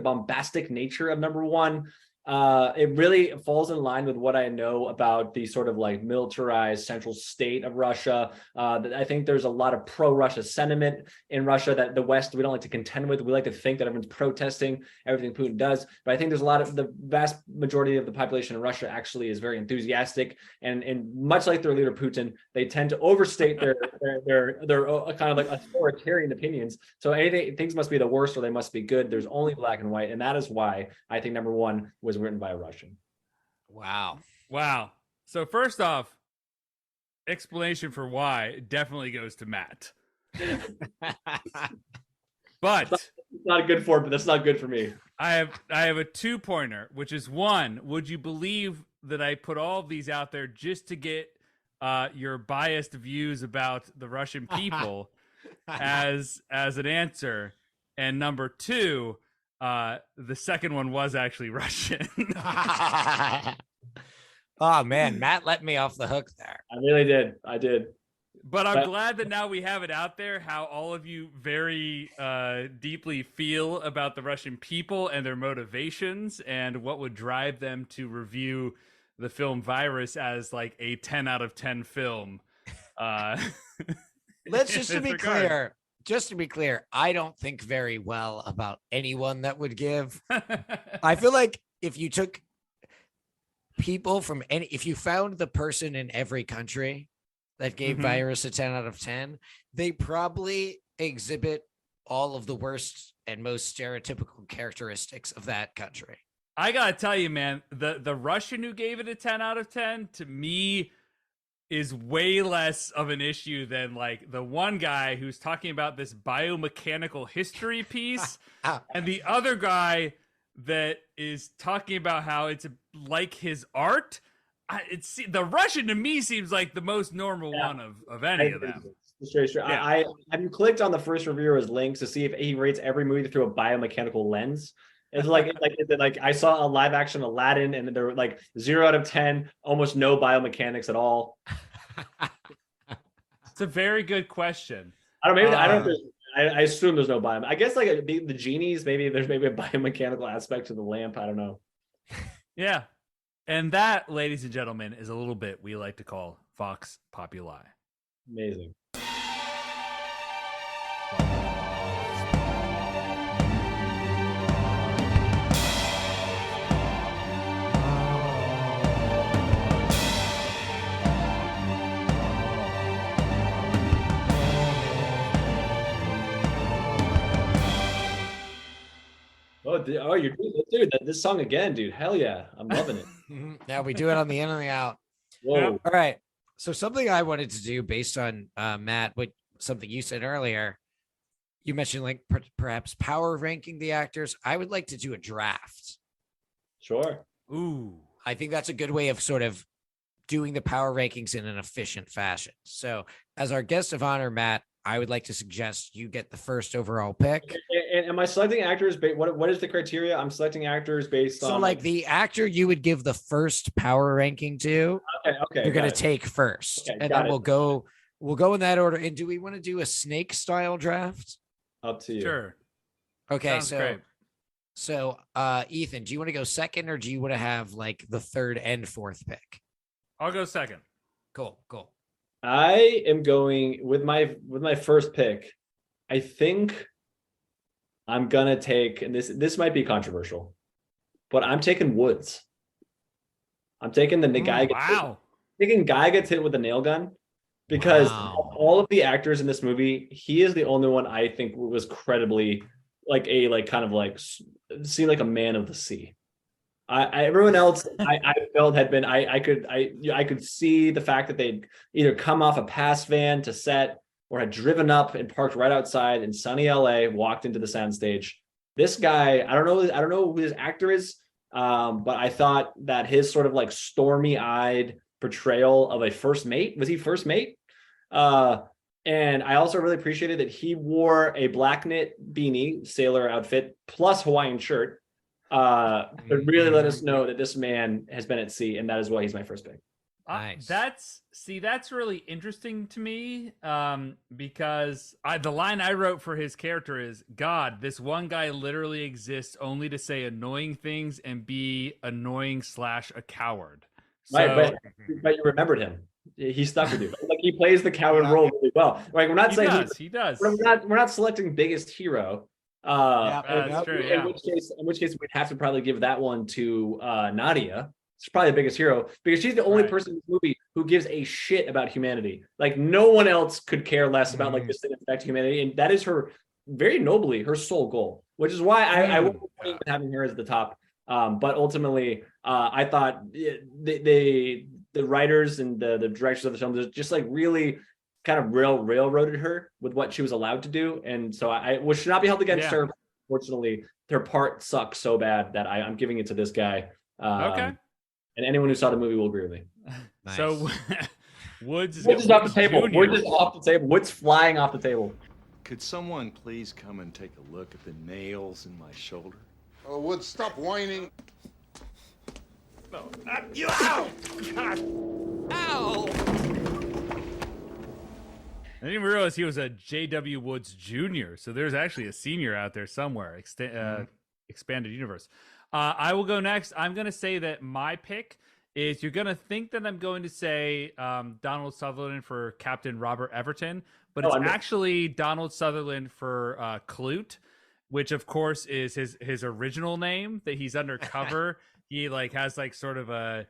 F: bombastic nature of number 1. It really falls in line with what I know about the sort of like militarized central state of Russia. I think there's a lot of pro-Russia sentiment in Russia that the West, we don't like to contend with. We like to think that everyone's protesting everything Putin does. But I think there's the vast majority of the population in Russia actually is very enthusiastic. And much like their leader Putin, they tend to overstate their kind of like authoritarian opinions. So things must be the worst or they must be good. There's only black and white. And that is why I think number 1 was written by a Russian.
E: Wow.
D: So first off, explanation for why definitely goes to Matt. But
F: it's not good for, but that's not good for me.
D: I have a 2-pointer, which is 1. Would you believe that I put all of these out there just to get your biased views about the Russian people as an answer? And number 2, the second one was actually Russian.
E: Oh man, Matt let me off the hook there.
F: I really did. I did.
D: But I'm glad that now we have it out there, how all of you very deeply feel about the Russian people and their motivations and what would drive them to review the film Virus as like a 10 out of 10 film.
E: Let's just to be clear. Just to be clear, I don't think very well about anyone that would give. I feel like if you took people from if you found the person in every country that gave Virus a 10 out of 10, they probably exhibit all of the worst and most stereotypical characteristics of that country.
D: I gotta tell you, man, the Russian who gave it a 10 out of 10 to me is way less of an issue than like the one guy who's talking about this biomechanical history piece and the other guy that is talking about how it's like his art. The Russian to me seems like the most normal one of any of them.
F: straight.
D: Yeah.
F: I have you clicked on the first reviewer's links to see if he rates every movie through a biomechanical lens? It's like I saw a live action Aladdin, and there were like 0 out of 10, almost no biomechanics at all.
D: It's a very good question.
F: I don't know. Maybe I assume there's no bio. I guess like the genies. Maybe there's a biomechanical aspect to the lamp. I don't know.
D: Yeah. And that, ladies and gentlemen, is a little bit we like to call Vox Populi.
F: Amazing. Oh, you're dude. This song again, dude. Hell yeah, I'm loving it.
E: Yeah, we do it on the in and the out.
F: Whoa.
E: All right. So something I wanted to do based on Matt, something you said earlier, you mentioned like perhaps power ranking the actors. I would like to do a draft.
F: Sure.
D: Ooh.
E: I think that's a good way of sort of doing the power rankings in an efficient fashion. So as our guest of honor, Matt, I would like to suggest you get the first overall pick.
F: And am I selecting actors? What is the criteria? I'm selecting actors based on.
E: So like the actor you would give the first power ranking to.
F: Okay.
E: You're going to take first, and then we'll go in that order. And do we want to do a snake style draft?
F: Up to you.
D: Sure.
E: Okay.
D: Sounds great.
E: So Ethan, do you want to go second, or do you want to have like the third and fourth pick?
D: I'll go second.
E: Cool.
F: I am going with my first pick. I think I'm gonna take, and this might be controversial, but I'm taking Woods. I'm taking the guy.
D: Wow.
F: Taking guy gets hit with a nail gun, because of all of the actors in this movie, he is the only one I think was credibly seemed like a man of the sea. Everyone else I felt had been I could see the fact that they'd either come off a pass van to set or had driven up and parked right outside in sunny LA, walked into the soundstage. This guy, I don't know who his actor is, but I thought that his sort of like stormy-eyed portrayal of a first mate, was he first mate? And I also really appreciated that he wore a black knit beanie, sailor outfit, plus Hawaiian shirt. But really let us know that this man has been at sea, and that is why he's my first pick.
E: Nice.
D: That's really interesting to me, because the line I wrote for his character is, God, this one guy literally exists only to say annoying things and be annoying / a coward. So,
F: right, but you remembered him. He stuck with you. Like, he plays the coward role really well. Like, we're not saying
D: he does.
F: We're not selecting biggest hero.
D: That's true,
F: in which case we'd have to probably give that one to Nadia. She's probably the biggest hero, because she's the only person in this movie who gives a shit about humanity. Like, no one else could care less about like this thing affect humanity, and that is her very nobly her sole goal. Which is why I wasn't having her as the top. But ultimately, I thought the writers and the directors of the film just like really kind of railroaded her with what she was allowed to do, and so which should not be held against her. Fortunately, her part sucks so bad that I'm giving it to this guy.
D: Okay.
F: And anyone who saw the movie will agree with me.
E: Nice.
D: So Woods
F: is off the table. Woods is off the table. Woods flying off the table.
M: Could someone please come and take a look at the nails in my shoulder?
G: Oh, Woods, stop whining.
M: No, not you! Ow! God. Ow!
D: I didn't even realize he was a J.W. Woods Jr., so there's actually a senior out there somewhere. Expanded universe. I will go next. I'm going to say that my pick is, you're going to think that I'm going to say Donald Sutherland for Captain Robert Everton, but it's actually Donald Sutherland for Klute, which of course is his original name that he's undercover. He like has like sort of a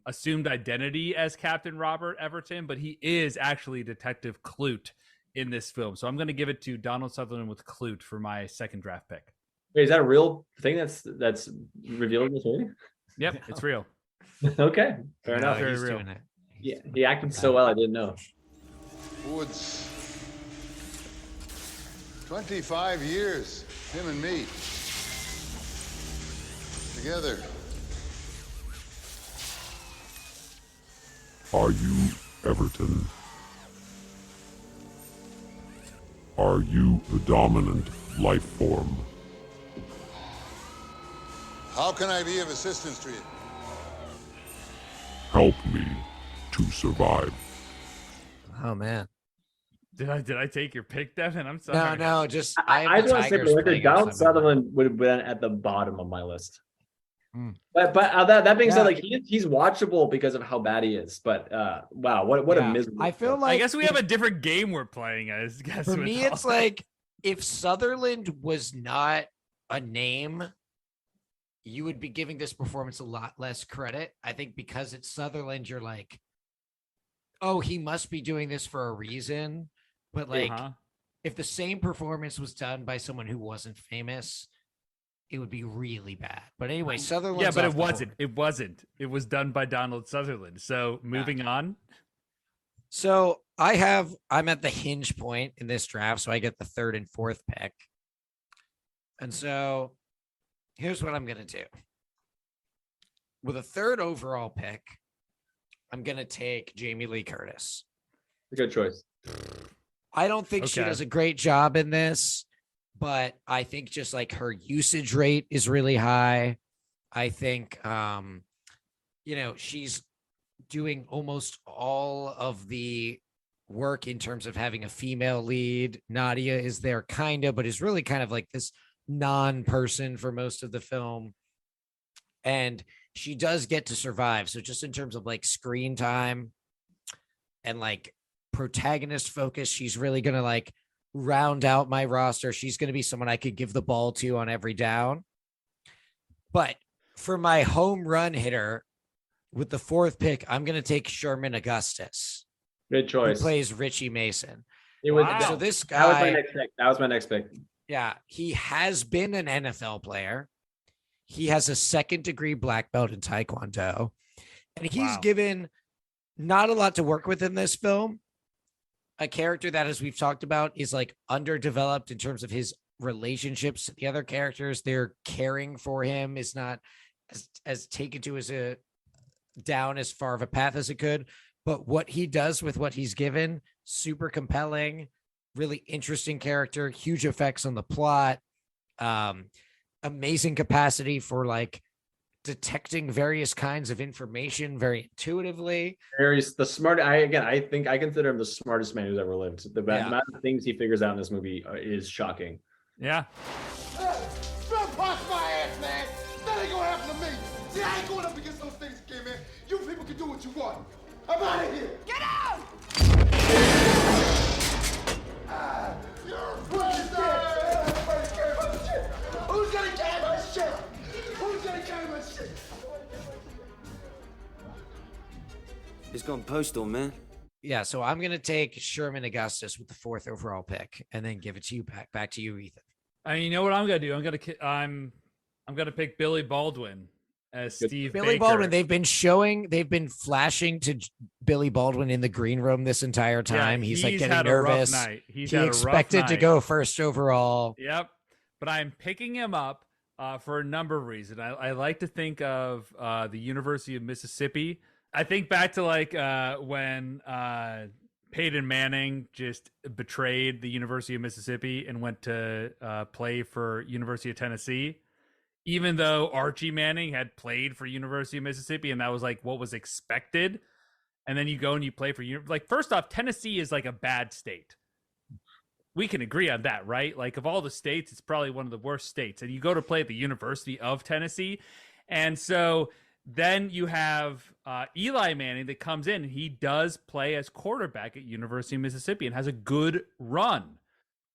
D: assumed identity as Captain Robert Everton, but he is actually Detective Klute in this film. So I'm going to give it to Donald Sutherland with Klute for my second draft pick.
F: Wait, is that a real thing that's revealed in this movie?
D: Yep, it's real.
F: Okay, fair enough.
E: He's
D: Very real.
E: doing it.
F: Yeah, he acted so well, I didn't know.
G: Woods. 25 years, him and me. Together.
K: Are you Everton? Are you the dominant life form?
G: How can I be of assistance to you?
K: Help me to survive.
E: Oh man.
D: Did I take your pick, Devin? I'm sorry.
E: No, just
F: I just want to say for the record, Donald Sutherland would have been at the bottom of my list. But that being said, like he's watchable because of how bad he is. But wow, what a miserable.
E: I feel like
D: I guess we have a different game we're playing. I guess
E: for me, it's like if Sutherland was not a name, you would be giving this performance a lot less credit. I think because it's Sutherland, you're like, oh, he must be doing this for a reason. But like, if the same performance was done by someone who wasn't famous, it would be really bad. But anyway, Sutherland.
D: Yeah, but it wasn't. It wasn't. It was done by Donald Sutherland. So moving on.
E: So I'm at the hinge point in this draft, so I get the third and fourth pick. And so here's what I'm gonna do. With a third overall pick, I'm gonna take Jamie Lee Curtis.
F: Good choice.
E: I don't think she does a great job in this, but I think just like her usage rate is really high. I think, she's doing almost all of the work in terms of having a female lead. Nadia is there kind of, but is really kind of like this non-person for most of the film. And she does get to survive. So just in terms of like screen time and like protagonist focus, she's really going to like round out my roster. She's going to be someone I could give the ball to on every down. But for my home run hitter with the fourth pick, I'm going to take Sherman Augustus.
F: Good choice.
E: Who plays Richie Mason. So this guy.
F: That was my next pick.
E: Yeah. He has been an NFL player. He has a second-degree black belt in Taekwondo. And he's given not a lot to work with in this film. A character that, as we've talked about, is like underdeveloped in terms of his relationships to the other characters. They're caring for him, is not as taken to as a down as far of a path as it could. But what he does with what he's given, super compelling, really interesting character, huge effects on the plot, amazing capacity for like detecting various kinds of information very intuitively.
F: He's the smart. I think I consider him the smartest man who's ever lived. The amount of things he figures out in this movie is shocking.
D: Yeah.
I: Spell past my ass, man. That ain't gonna happen to me. See, I ain't going up against those things again, man. You people can do what you want. I'm out of here. Get out! You're a Who's gonna carry my shit? Who's gonna carry my shit?
J: It's gone postal, man.
E: Yeah, so I'm gonna take Sherman Augustus with the fourth overall pick, and then give it to you back to you, Ethan.
D: You know what I'm gonna do? I'm gonna pick Billy Baldwin as Steve
E: Billy
D: Baker.
E: Baldwin. They've been flashing to Billy Baldwin in the green room this entire time. He's like getting nervous. He expected to go first overall.
D: Yep, but I'm picking him up for a number of reasons. I like to think of the University of Mississippi. I think back to like when Peyton Manning just betrayed the University of Mississippi and went to play for University of Tennessee, even though Archie Manning had played for University of Mississippi, and that was like what was expected. And then you go and you play for like, first off, Tennessee is like a bad state. We can agree on that, right? Like of all the states, it's probably one of the worst states. And you go to play at the University of Tennessee. And so then you have Eli Manning that comes in. He does play as quarterback at University of Mississippi and has a good run.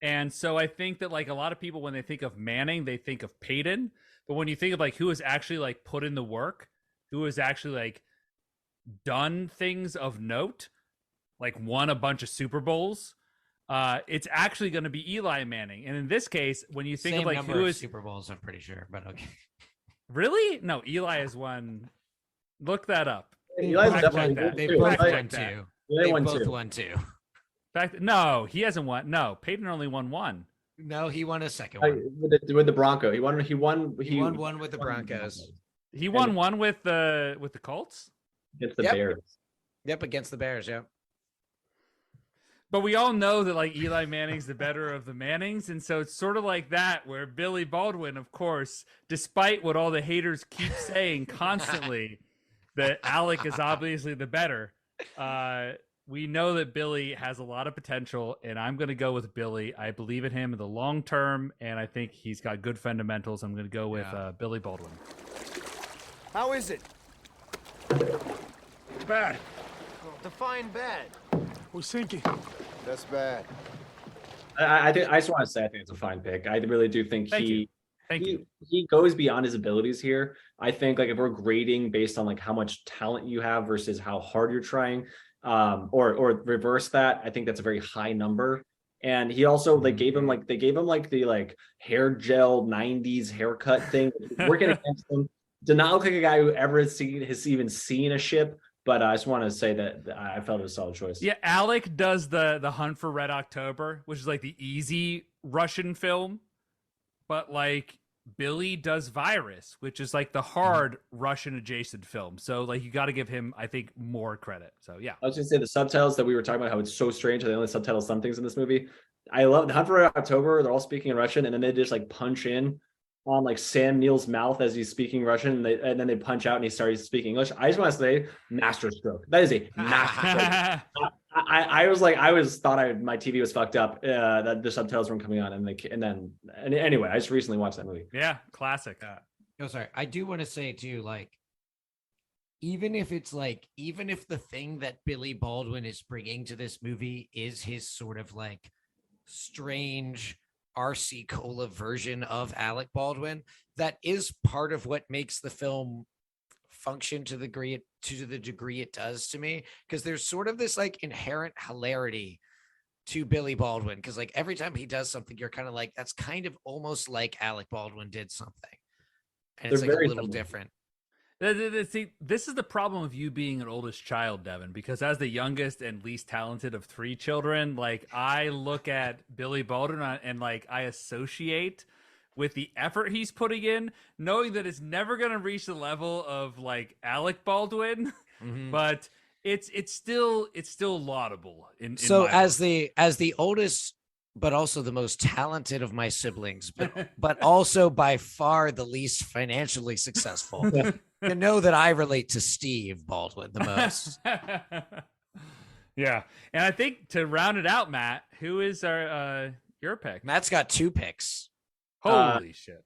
D: And so I think that like a lot of people, when they think of Manning, they think of Peyton. But when you think of like who has actually like put in the work, who has actually like done things of note, like won a bunch of Super Bowls, it's actually going to be Eli Manning. And in this case, when you think of like who is
E: Super Bowls, I'm pretty sure, but okay.
D: Really? No, Eli has won. Look that up.
F: Eli's
E: definitely
F: they
E: both won two. They both won two.
D: No, he hasn't won. No, Peyton only won one.
E: No, he won a second one
F: with the Bronco. He won
E: one with the Broncos.
D: He won one with the Colts
F: against the Bears.
E: Yep, against the Bears. Yeah.
D: But we all know that like Eli Manning's the better of the Mannings, and so it's sort of like that where Billy Baldwin, of course, despite what all the haters keep saying constantly, that Alec is obviously the better. We know that Billy has a lot of potential, and I'm going to go with Billy. I believe in him in the long term, and I think he's got good fundamentals. I'm going to go with Billy Baldwin.
I: How is it?
M: Bad.
I: Define bad.
M: We're sinking.
I: That's bad.
F: I think I just want to say I think it's a fine pick. I really do think
D: Thank you.
F: he goes beyond his abilities here. I think like if we're grading based on like how much talent you have versus how hard you're trying, or reverse that, I think that's a very high number. And he also they gave him the hair gel 90s haircut thing working against him. Did not look like a guy who ever has even seen a ship. But I just want to say that I felt it was a solid choice.
D: Yeah, Alec does the Hunt for Red October, which is like the easy Russian film, but like Billy does Virus, which is like the hard Russian adjacent film. So like you got to give him, I think, more credit. So yeah,
F: I was going to say the subtitles that we were talking about, how it's so strange. They only subtitle some things in this movie. I love the Hunt for Red October. They're all speaking in Russian, and then they just like punch in on like Sam Neill's mouth as he's speaking Russian, and then they punch out and he starts speaking English. I just want to say, master stroke. That is a master stroke. I thought my TV was fucked up. That the subtitles weren't coming on, and anyway, I just recently watched that movie.
D: Yeah, classic.
E: Sorry, I do want to say too, like, even if the thing that Billy Baldwin is bringing to this movie is his sort of like strange RC Cola version of Alec Baldwin, that is part of what makes the film function to the degree it does to me, because there's sort of this like inherent hilarity to Billy Baldwin, because like every time he does something, you're kind of like, that's kind of almost like Alec Baldwin did something, and it's like a little different.
D: See, this is the problem of you being an oldest child, Devin, because as the youngest and least talented of three children, like I look at Billy Baldwin and like I associate with the effort he's putting in, knowing that it's never going to reach the level of like Alec Baldwin, but it's still laudable.
E: So as the oldest, but also the most talented of my siblings, but also by far the least financially successful, to know that I relate to Steve Baldwin the most.
D: Yeah, and I think to round it out, Matt, who is your pick?
E: Matt's got 2 picks.
D: Holy shit!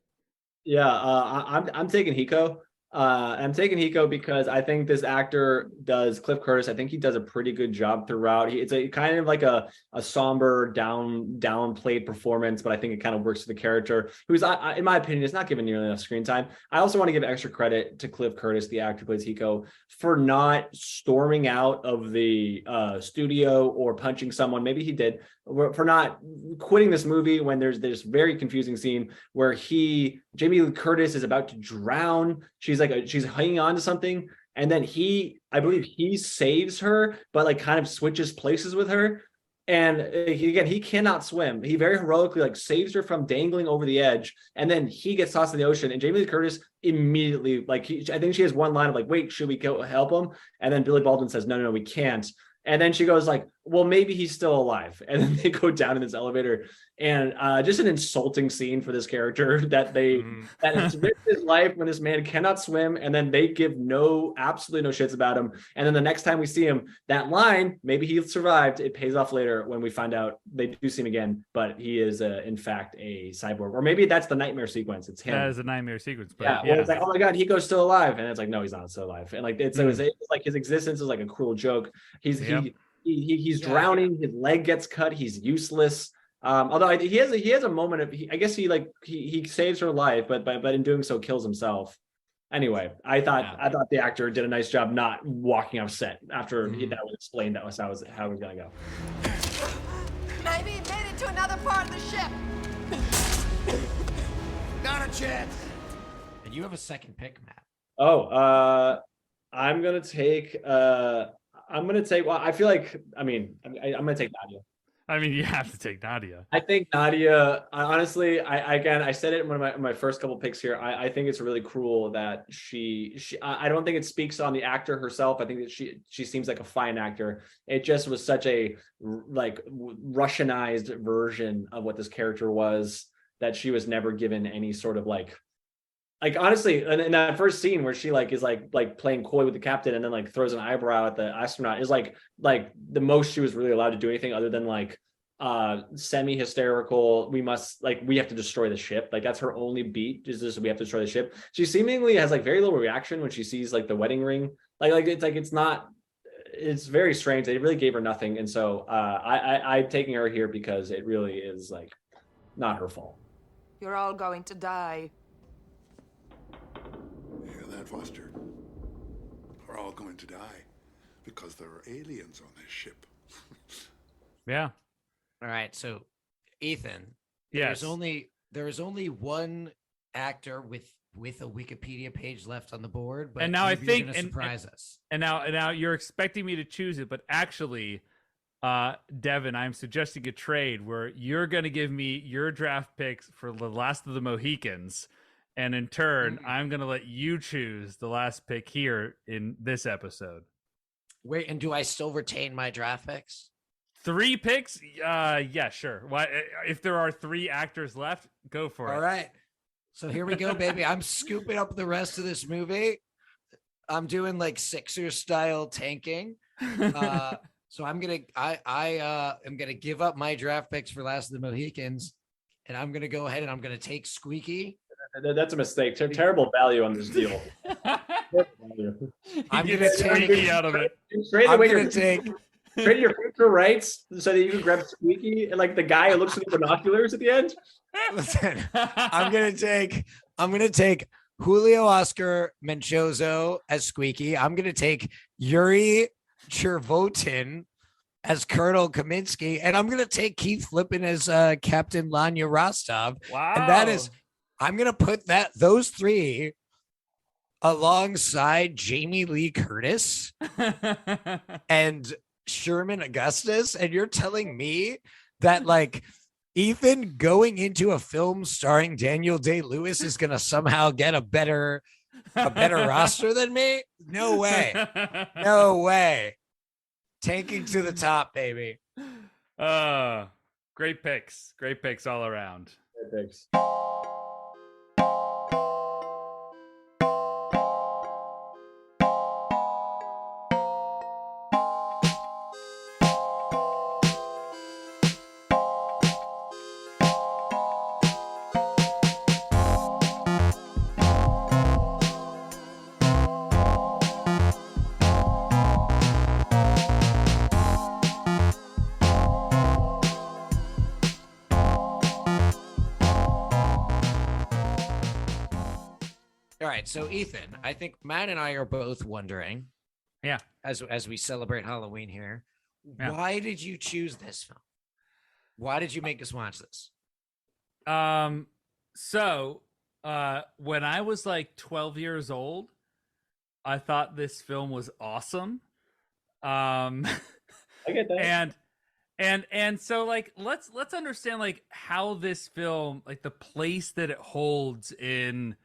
F: Yeah, I'm taking Hiko. I'm taking Hiko because I think this actor Cliff Curtis. I think he does a pretty good job throughout. It's a kind of like a somber, downplayed performance, but I think it kind of works for the character, who's, in my opinion, is not given nearly enough screen time. I also want to give extra credit to Cliff Curtis, the actor who plays Hiko, for not storming out of the studio or punching someone. Maybe he did, for not quitting this movie when there's this very confusing scene where Jamie Lee Curtis is about to drown. She's hanging on to something, and then I believe he saves her, but like kind of switches places with her. And he cannot swim. He very heroically like saves her from dangling over the edge, and then he gets tossed in the ocean. And Jamie Lee Curtis immediately, I think she has one line of like, "Wait, should we go help him?" And then Billy Baldwin says, "No, we can't." And then she goes like, "Well, maybe he's still alive." And then they go down in this elevator, and just an insulting scene for this character that it's his life when this man cannot swim, and then they give absolutely no shits about him. And then the next time we see him, that line, maybe he survived, it pays off later when we find out they do see him again, but he is in fact a cyborg, or maybe that's the nightmare sequence. It's him.
D: That is a nightmare sequence. But
F: yeah. Well, it's like, oh my god, Hiko's still alive, and it's like, no, he's not still alive. And like it's like his existence is like a cruel joke. He's drowning. His leg gets cut. He's useless. Although he has a moment of, I guess he saves her life, but in doing so kills himself. Anyway, I thought the actor did a nice job not walking off set after that was explained. That was how it was gonna go.
A: Maybe he made it to another part of the ship.
I: Not a chance.
E: And you have a second pick, Matt.
F: I'm gonna take. Well, I feel like, I'm gonna take Nadia.
D: I mean, you have to take Nadia.
F: I think Nadia, honestly, I said it in one of my first couple picks here. I think it's really cruel that I don't think it speaks on the actor herself. I think that she seems like a fine actor. It just was such a like Russianized version of what this character was, that she was never given any sort of like honestly, in that first scene where she is playing coy with the captain and then like throws an eyebrow at the astronaut is like the most she was really allowed to do anything other than like semi hysterical. We have to destroy the ship. Like that's her only beat, is this, we have to destroy the ship. She seemingly has like very little reaction when she sees like the wedding ring. It's very strange. They really gave her nothing. And so I'm taking her here because it really is like not her fault.
B: You're all going to die.
G: Hear that, Foster? We're all going to die because there are aliens on this ship.
D: Yeah.
E: All right, so Ethan,
D: yes.
E: there is only one actor with a Wikipedia page left on the board, but
D: and now I think
E: you're gonna surprise us.
D: And now you're expecting me to choose it, but actually, Devin, I'm suggesting a trade where you're going to give me your draft picks for the last of the Mohicans, and in turn, I'm going to let you choose the last pick here in this episode.
E: Wait, and do I still retain my draft picks?
D: 3 picks? Yeah, sure. Why? If there are 3 actors left, go for it.
E: All right. So here we go, baby. I'm scooping up the rest of this movie. I'm doing like Sixers style tanking. So I'm gonna am gonna give up my draft picks for Last of the Mohicans, and I'm gonna go ahead and I'm gonna take Squeaky.
F: That's a mistake. Terrible value on this deal.
E: I'm gonna take
D: Squeaky out of it.
F: Trade your future rights so that you can grab Squeaky and like the guy who looks at the binoculars at the end.
E: Listen, I'm gonna take Julio Oscar Menchozo as Squeaky. I'm gonna take Yuri Chervotin as Colonel Kaminsky, and I'm gonna take Keith Flippin as Captain Lanya Rostov.
D: Wow.
E: And I'm gonna put those 3 alongside Jamie Lee Curtis and Sherman Augustus, and you're telling me that like Ethan going into a film starring Daniel Day-Lewis is gonna somehow get a better roster than me? No way. Tanking to the top, baby.
D: Great picks all around.
F: Great picks.
E: All right, so Ethan, I think Matt and I are both wondering,
D: yeah,
E: as we celebrate Halloween here,
D: yeah.
E: Why did you choose this film? Why did you make us watch this?
D: So when I was like 12 years old, I thought this film was awesome.
F: I get that.
D: And so like let's understand like how this film, like the place that it holds in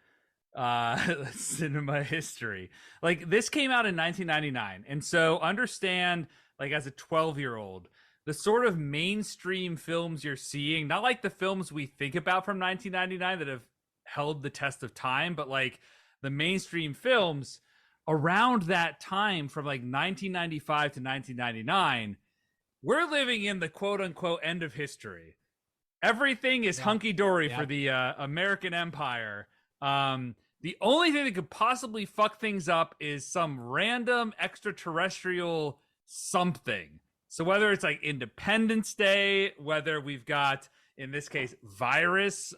D: cinema history. Like this came out in 1999, and so understand, like as a 12-year-old, the sort of mainstream films you're seeing, not like the films we think about from 1999 that have held the test of time, but like the mainstream films around that time from like 1995 to 1999, we're living in the quote unquote end of history. Everything is hunky-dory for the American Empire. The only thing that could possibly fuck things up is some random extraterrestrial something. So whether it's like Independence Day, whether we've got, in this case, virus,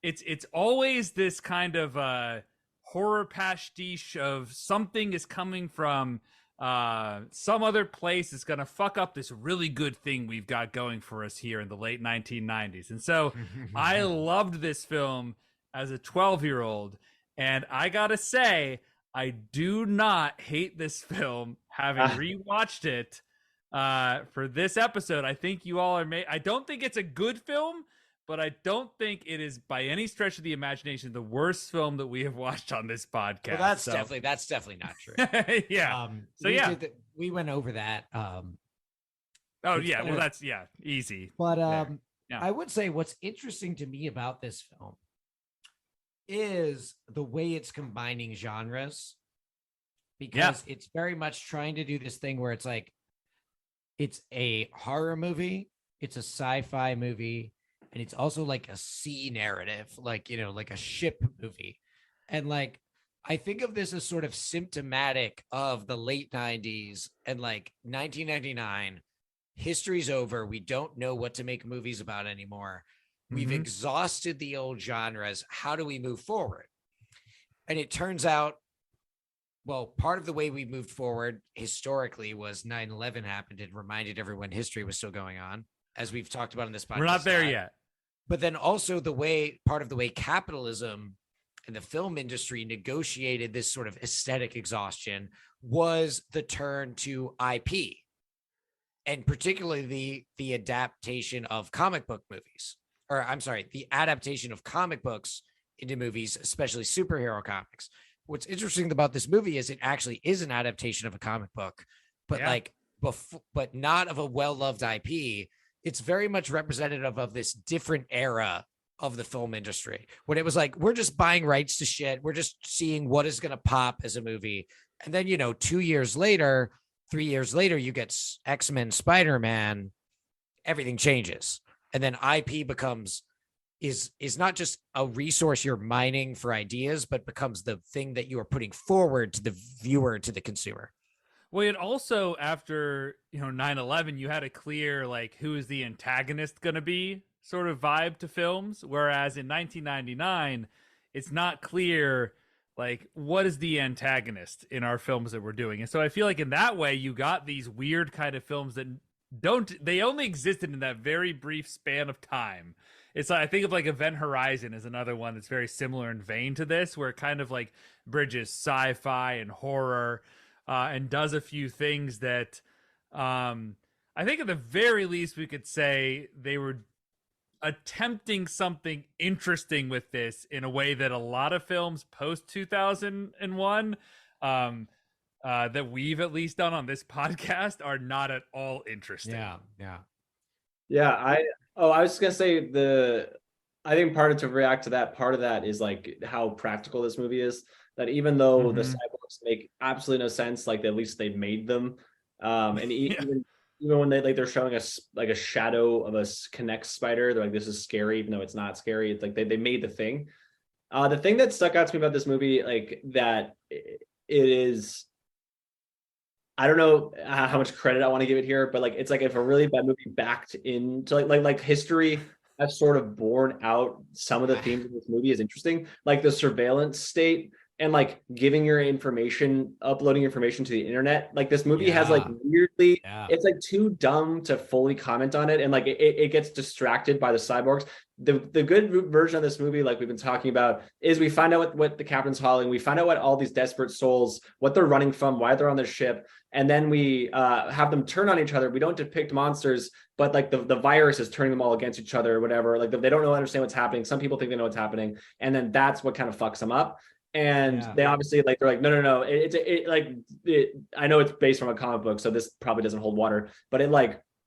D: it's always this kind of horror pastiche of something is coming from some other place is going to fuck up this really good thing we've got going for us here in the late 1990s. And so I loved this film as a 12-year-old. And I gotta say, I do not hate this film. Having rewatched it for this episode. I think you all are I don't think it's a good film, but I don't think it is by any stretch of the imagination the worst film that we have watched on this podcast.
E: Well, that's definitely not true.
D: Yeah.
E: We went over that.
D: Oh yeah, well that's easy.
E: But I would say what's interesting to me about this film is the way it's combining genres, because it's very much trying to do this thing where it's like it's a horror movie, it's a sci-fi movie, and it's also like a sea narrative, like, you know, like a ship movie. And like, I think of this as sort of symptomatic of the late 90s and like 1999. History's over. We don't know what to make movies about anymore. We've exhausted the old genres. How do we move forward? And it turns out, well, part of the way we moved forward historically was 9/11 happened and reminded everyone history was still going on, as we've talked about in this podcast.
D: We're not there yet.
E: But then also part of the way capitalism and the film industry negotiated this sort of aesthetic exhaustion was the turn to IP, and particularly the adaptation of comic book movies, or I'm sorry, the adaptation of comic books into movies, especially superhero comics. What's interesting about this movie is it actually is an adaptation of a comic book, but but not of a well-loved IP. It's very much representative of this different era of the film industry, when it was like, we're just buying rights to shit. We're just seeing what is going to pop as a movie. And then, 2 years later, 3 years later, you get X-Men, Spider-Man, everything changes. And then IP is not just a resource you're mining for ideas, but becomes the thing that you are putting forward to the viewer, to the consumer.
D: Well, it also, after 9/11, you had a clear like who is the antagonist going to be sort of vibe to films, whereas in 1999, it's not clear like what is the antagonist in our films that we're doing. And so I feel like in that way, you got these weird kind of films that they only existed in that very brief span of time. It's like, I think of like Event Horizon as another one that's very similar in vein to this, where it kind of like bridges sci-fi and horror. And does a few things that I think at the very least we could say they were attempting something interesting with this in a way that a lot of films post 2001 that we've at least done on this podcast are not at all interesting.
F: I was just gonna say I think part of that is like how practical this movie is. That even though the cyborgs make absolutely no sense, like at least they made them, and even when they're showing us like a shadow of a connect spider, they're like, this is scary, even though it's not scary. It's like they made the thing. The thing that stuck out to me about this movie, like that it is, I don't know how much credit I want to give it here, but like it's like if a really bad movie backed into like history has sort of borne out some of the themes of this movie is interesting, like the surveillance state. And like giving your information, uploading information to the internet, like this movie has like weirdly, it's like too dumb to fully comment on it, and like it gets distracted by the cyborgs. The good version of this movie, like we've been talking about, is we find out what the captain's hauling, we find out what all these desperate souls, what they're running from, why they're on the ship, and then we have them turn on each other. We don't depict monsters, but like the virus is turning them all against each other or whatever. Like they don't understand what's happening. Some people think they know what's happening, and then that's what kind of fucks them up. And they obviously like, they're like, no. I know it's based from a comic book, so this probably doesn't hold water, but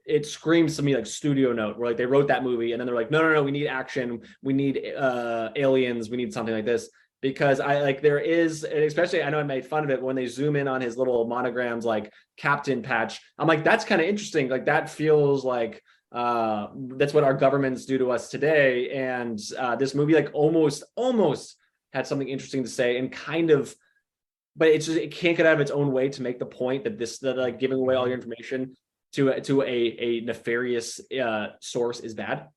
F: it screams to me like Studio Note, where like they wrote that movie and then they're like, no, we need action, we need aliens, we need something like this. Because there is, especially I know I made fun of it when they zoom in on his little monograms like captain patch. I'm like, that's kind of interesting. Like that feels like that's what our governments do to us today. And this movie like almost had something interesting to say, and kind of, but it can't get out of its own way to make the point that like giving away all your information to a nefarious source is bad.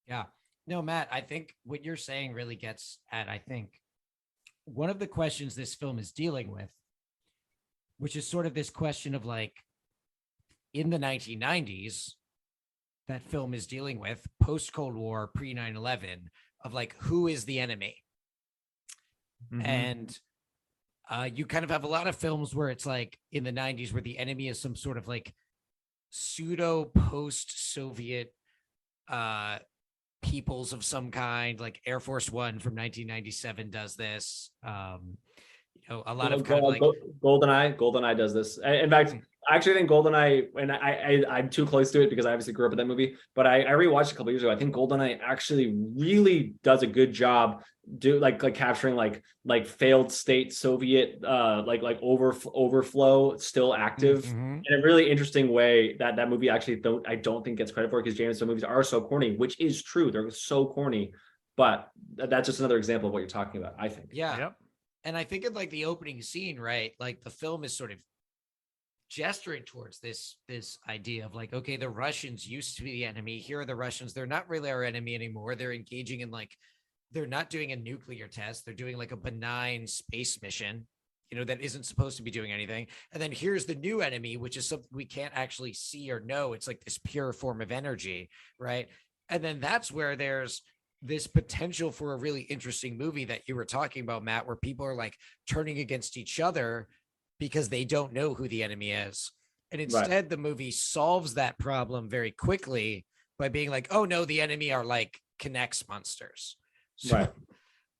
E: Yeah. No, Matt, I think what you're saying really gets at, I think, one of the questions this film is dealing with, which is sort of this question of like, in the 1990s, that film is dealing with post-Cold War, pre 9/11, of like, who is the enemy? And you kind of have a lot of films where it's like in the 90s where the enemy is some sort of like pseudo post-Soviet peoples of some kind, like Air Force One from 1997 does this. A lot of kind of like
F: GoldenEye does this. In fact, I actually think GoldenEye, and I'm too close to it because I obviously grew up with that movie, but I rewatched it a couple years ago. I think GoldenEye actually really does a good job capturing like failed state Soviet overflow still active in a really interesting way that movie actually I don't think gets credit for, because James Bond movies are so corny, which is true. They're so corny, but that's just another example of what you're talking about, I think.
E: Yeah.
D: Yep.
E: And I think in like the opening scene, right? Like the film is sort of gesturing towards this idea of like, okay, the Russians used to be the enemy. Here are the Russians. They're not really our enemy anymore. They're engaging in like, they're not doing a nuclear test. They're doing like a benign space mission, that isn't supposed to be doing anything. And then here's the new enemy, which is something we can't actually see or know. It's like this pure form of energy, right? And then that's where there's this potential for a really interesting movie that you were talking about, Matt, where people are like turning against each other because they don't know who the enemy is. And instead, the movie solves that problem very quickly by being like, oh no, the enemy are like Kinects monsters. So,
F: right.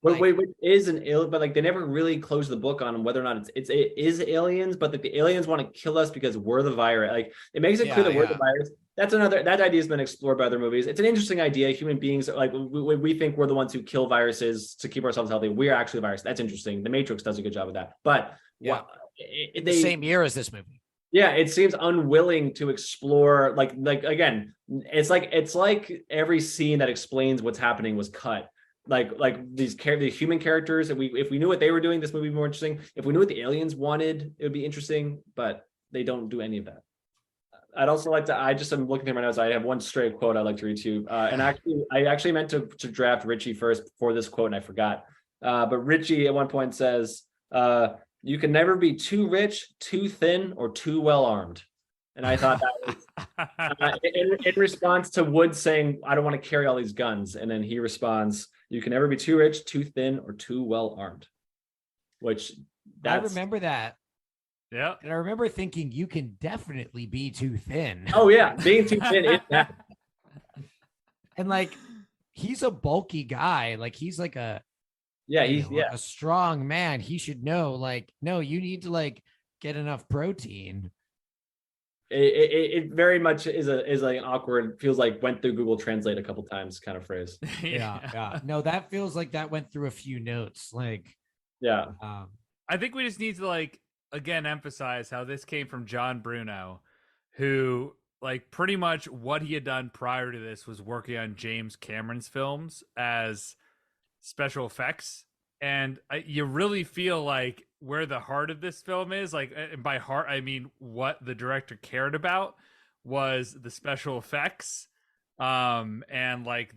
F: Wait, is an alien, but like they never really close the book on whether or not it is aliens, but like the aliens want to kill us because we're the virus. Like it makes it clear that we're the virus. That idea has been explored by other movies. It's an interesting idea. Human beings, like we think we're the ones who kill viruses to keep ourselves healthy. We're actually the virus. That's interesting. The Matrix does a good job of that. But
E: the same year as this movie.
F: Yeah, it seems unwilling to explore. Like again, it's like every scene that explains what's happening was cut. Like the human characters, if we knew what they were doing, this movie would be more interesting. If we knew what the aliens wanted, it would be interesting. But they don't do any of that. I'd also like to. I'm looking through my notes. I have one stray quote I'd like to read to you. And I actually meant to draft Richie first before this quote, and I forgot. But Richie at one point says, "You can never be too rich, too thin, or too well armed." And I thought that was in response to Wood saying, "I don't want to carry all these guns," and then he responds, "You can never be too rich, too thin, or too well armed." Which
E: I remember that.
D: Yeah.
E: And I remember thinking you can definitely be too thin.
F: Oh yeah. Being too thin is that.
E: And like, he's a bulky guy. Like he's like a strong man. He should know, like, no, you need to like get enough protein.
F: It very much is like an awkward, feels like went through Google Translate a couple times kind of phrase.
E: Yeah. No, that feels like that went through a few notes. Like,
F: yeah.
D: I think we just need to like, again, emphasize how this came from John Bruno, who like pretty much what he had done prior to this was working on James Cameron's films as special effects. And you really feel like where the heart of this film is, like, and by heart, I mean what the director cared about was the special effects. And like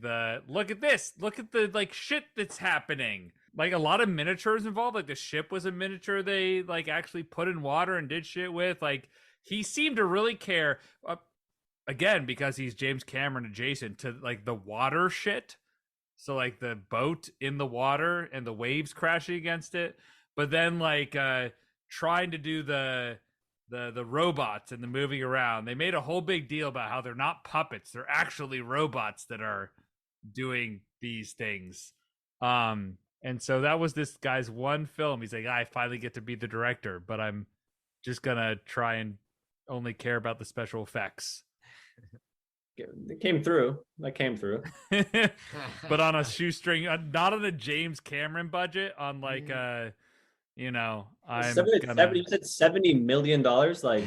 D: look at the like shit that's happening. Like a lot of miniatures involved. Like the ship was a miniature they like actually put in water and did shit with. Like he seemed to really care, again, because he's James Cameron adjacent to like the water shit. So like the boat in the water and the waves crashing against it. But then like trying to do the robots and the moving around. They made a whole big deal about how they're not puppets. They're actually robots that are doing these things. And so that was this guy's one film. He's like, I finally get to be the director, but I'm just gonna try and only care about the special effects.
F: It came through. That came through.
D: But on a shoestring, not on a James Cameron budget, on like you know, I'm
F: you said $70 million, like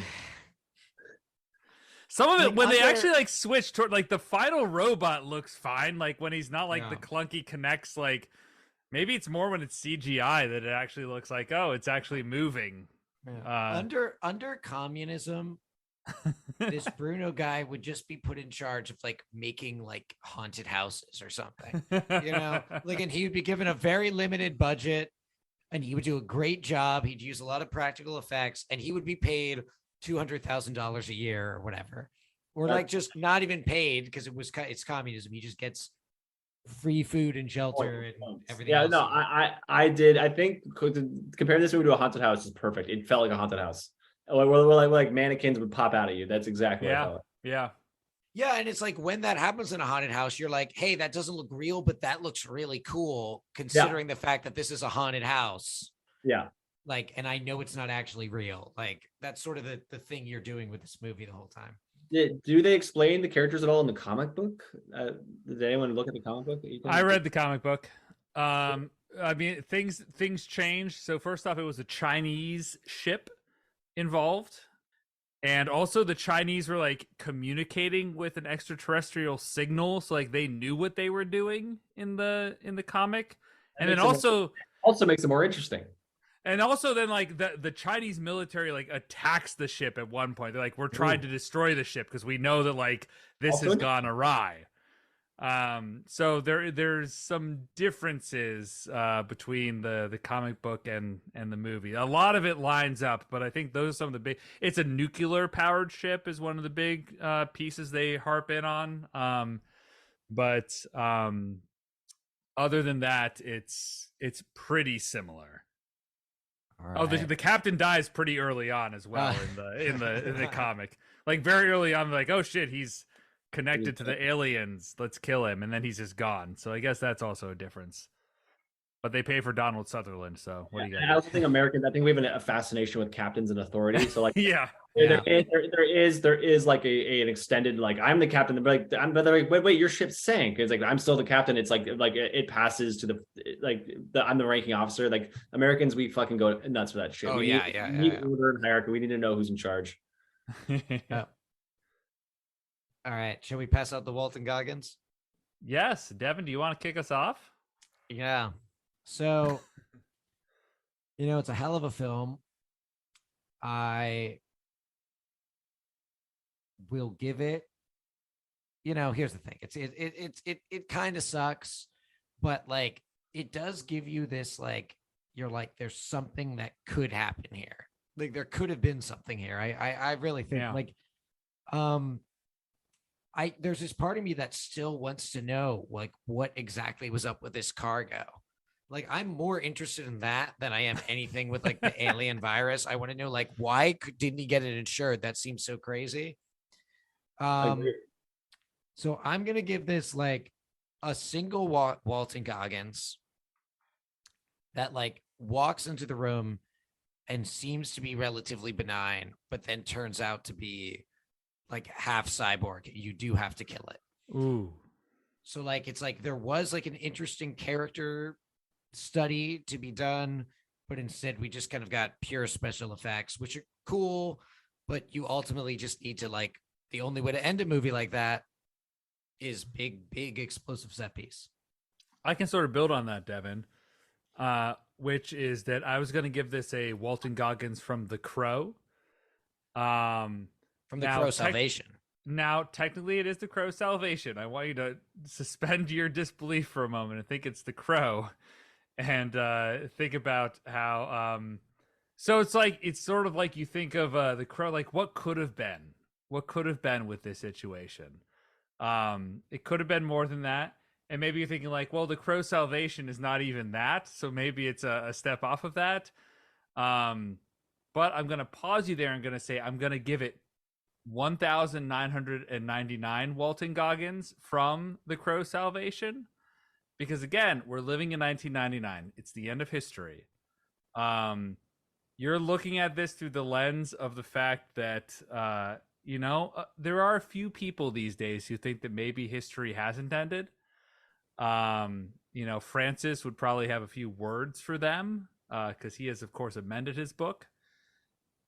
D: some of it when they actually like switch toward like the final robot looks fine, like when he's not like the clunky connects, like maybe it's more when it's CGI that it actually looks like, oh, it's actually moving.
E: Under communism, this Bruno guy would just be put in charge of like making like haunted houses or something, you know, like, and he would be given a very limited budget and he would do a great job. He'd use a lot of practical effects and he would be paid $200,000 a year or whatever, or like just not even paid because it's communism. He just gets free food and shelter and everything.
F: Yeah,
E: else.
F: no, I think comparing this movie to a haunted house is perfect. It felt like a haunted house. like mannequins would pop out at you. That's exactly what I thought.
D: Yeah.
E: Yeah, and it's like when that happens in a haunted house, you're like, hey, that doesn't look real, but that looks really cool considering the fact that this is a haunted house.
F: Yeah.
E: Like, and I know it's not actually real. Like, that's sort of the thing you're doing with this movie the whole time.
F: Do they explain the characters at all in the comic book? Did anyone look at the comic book?
D: I read the comic book. I mean, things changed. So first off, it was a Chinese ship involved. And also the Chinese were like communicating with an extraterrestrial signal, so like they knew what they were doing in the comic. And then also
F: makes it more interesting.
D: And also then like the Chinese military like attacks the ship at one point. They're like, we're trying to destroy the ship because we know that like this has gone awry. So there's some differences between the comic book and the movie. A lot of it lines up, but I think those are some of the big. It's a nuclear powered ship is one of the big pieces they harp in on. But other than that, it's pretty similar.
E: Right.
D: Oh, the captain dies pretty early on as well in the comic. Like very early on, like, oh shit, he's connected to the aliens, let's kill him, and then he's just gone. So I guess that's also a difference. But they pay for Donald Sutherland, so what do you got?
F: I also think Americans, I think we have a fascination with captains and authority. So like
D: yeah.
F: There is like an extended like I'm the captain, but like wait, your ship sank. It's like I'm still the captain. It's like it passes to I'm the ranking officer. Like Americans, we fucking go nuts for that shit.
E: Oh,
F: we need order and hierarchy. We need to know who's in charge.
E: All right, shall we pass out the Walton Goggins?
D: Yes, Devin, do you want to kick us off?
E: Yeah. So, it's a hell of a film. I will give it. Here's the thing. It kind of sucks, but like it does give you this like you're like there's something that could happen here. Like there could have been something here. I really think there's this part of me that still wants to know like what exactly was up with this cargo. Like I'm more interested in that than I am anything with like the alien virus. I want to know like why didn't he get it insured? That seems so crazy. So I'm gonna give this like a single Walton Goggins that like walks into the room and seems to be relatively benign, but then turns out to be like half cyborg. You do have to kill it.
D: Ooh.
E: So like it's like there was like an interesting character study to be done, but instead we just kind of got pure special effects, which are cool, but you ultimately just need to like the only way to end a movie like that is big explosive set piece.
D: I can sort of build on that, Devin, which is that I was going to give this a Walton Goggins from The Crow.
E: From The Crow Salvation.
D: Now, technically, it is The Crow Salvation. I want you to suspend your disbelief for a moment and think it's The Crow, and think about how. So it's sort of like you think of The Crow, like what could have been. What could have been with this situation? It could have been more than that. And maybe you're thinking like, well, The Crow Salvation is not even that. So maybe it's a step off of that. But I'm going to pause you there and going to say, I'm going to give it 1,999 Walton Goggins from The Crow Salvation. Because again, we're living in 1999. It's the end of history. You're looking at this through the lens of the fact that, there are a few people these days who think that maybe history hasn't ended. Francis would probably have a few words for them because he has, of course, amended his book.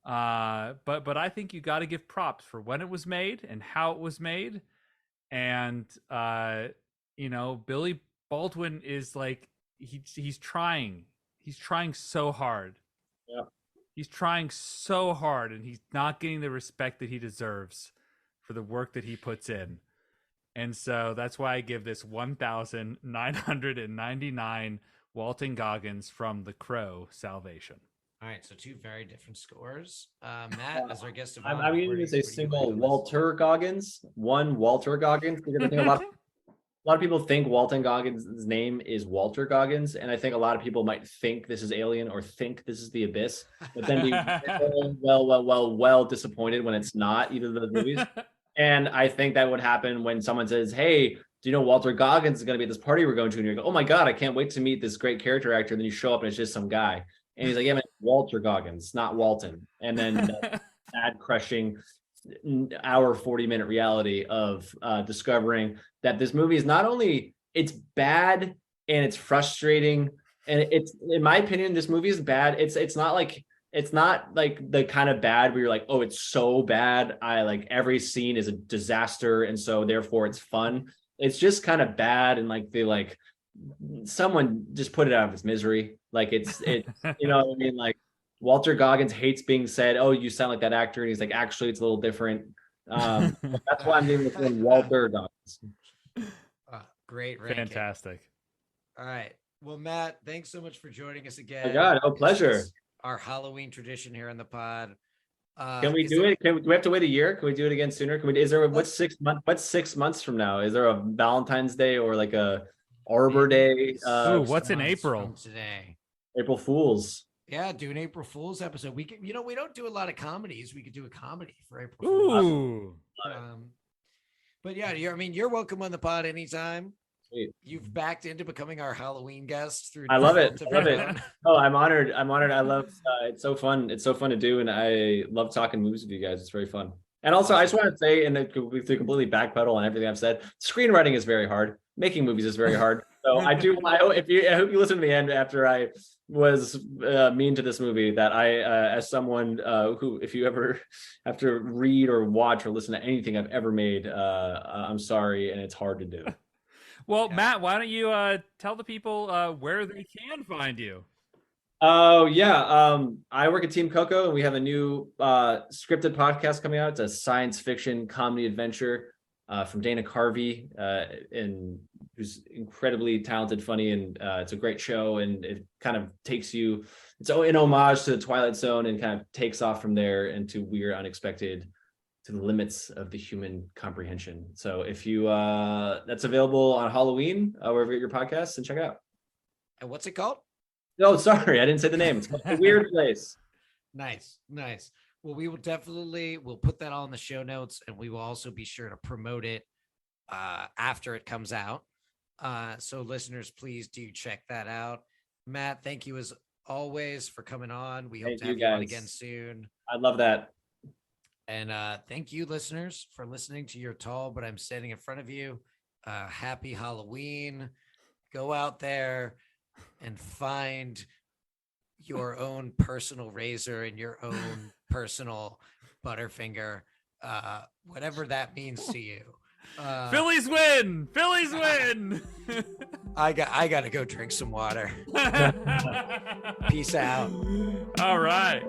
D: But I think you got to give props for when it was made and how it was made. And, Billy Baldwin is like, he's trying so hard.
F: Yeah.
D: He's trying so hard, and he's not getting the respect that he deserves for the work that he puts in. And so that's why I give this 1,999 Walton Goggins from The Crow Salvation.
E: All right, so two very different scores. Matt, as our guest of honor,
F: I'm going to say single Walter Goggins, one Walter Goggins, because I think lot of people think Walton Goggins' name is Walter Goggins, and I think a lot of people might think this is Alien or think this is The Abyss, but then be well disappointed when it's not either of those movies. And I think that would happen when someone says, "Hey, do you know Walter Goggins is going to be at this party we're going to?" And you go, "Oh my God, I can't wait to meet this great character actor." And then you show up and it's just some guy, and he's like, "Yeah, man, Walter Goggins, not Walton." And then ad crushing hour 40-minute reality of discovering that this movie is not only it's bad and it's frustrating, and it's, in my opinion, this movie is bad. It's not like the kind of bad where you're like, oh, it's so bad, I like every scene is a disaster and so therefore it's fun. It's just kind of bad, and like they like someone just put it out of its misery. Like it's you know what I mean? Like Walter Goggins hates being said, "Oh, you sound like that actor," and he's like, "Actually, it's a little different." That's why I'm doing this one, Walter Goggins.
E: Great ranking.
D: Fantastic.
E: All right. Well, Matt, thanks so much for joining us again.
F: Oh my God, oh, pleasure.
E: Our Halloween tradition here on the pod.
F: Can we do it? Do we have to wait a year? Can we do it again sooner? What's 6 months? What's 6 months from now? Is there a Valentine's Day or like a Arbor Day?
D: What's in April?
E: Today.
F: April Fools.
E: Yeah, do an April Fool's episode. We can, we don't do a lot of comedies. We could do a comedy for April
D: Fools.
E: But yeah, you're welcome on the pod anytime.
F: Sweet.
E: You've backed into becoming our Halloween guest through.
F: I love it. Oh, I'm honored. I love. It's so fun. It's so fun to do, and I love talking movies with you guys. It's very fun. And also, I just want to say, and to completely backpedal on everything I've said, screenwriting is very hard. Making movies is very hard. So I hope you listen to the end after I was mean to this movie, that I, as someone who, if you ever have to read or watch or listen to anything I've ever made, I'm sorry, and it's hard to do.
D: Well, yeah. Matt, why don't you tell the people where they can find you?
F: Oh, yeah. I work at Team Coco, and we have a new scripted podcast coming out. It's a science fiction comedy adventure from Dana Carvey, and who's incredibly talented, funny, and it's a great show. And it kind of takes you, it's in homage to the Twilight Zone, and kind of takes off from there into weird, unexpected, to the limits of the human comprehension. So if you, that's available on Halloween, wherever you get your podcasts, and check it out.
E: And what's it called?
F: Oh, sorry, I didn't say the name. It's called A Weird Place.
E: Nice. Well, we'll put that all in the show notes, and we will also be sure to promote it after it comes out. So listeners, please do check that out. Matt, thank you as always for coming on. We hope to have you on again soon.
F: I'd love that.
E: And thank you, listeners, for listening to Your Tall, But I'm Standing in Front of You. Happy Halloween. Go out there and find your own personal razor and your own personal Butterfinger, whatever that means to you.
D: Phillies win! Phillies win!
E: I got to go drink some water. Peace out.
D: All right.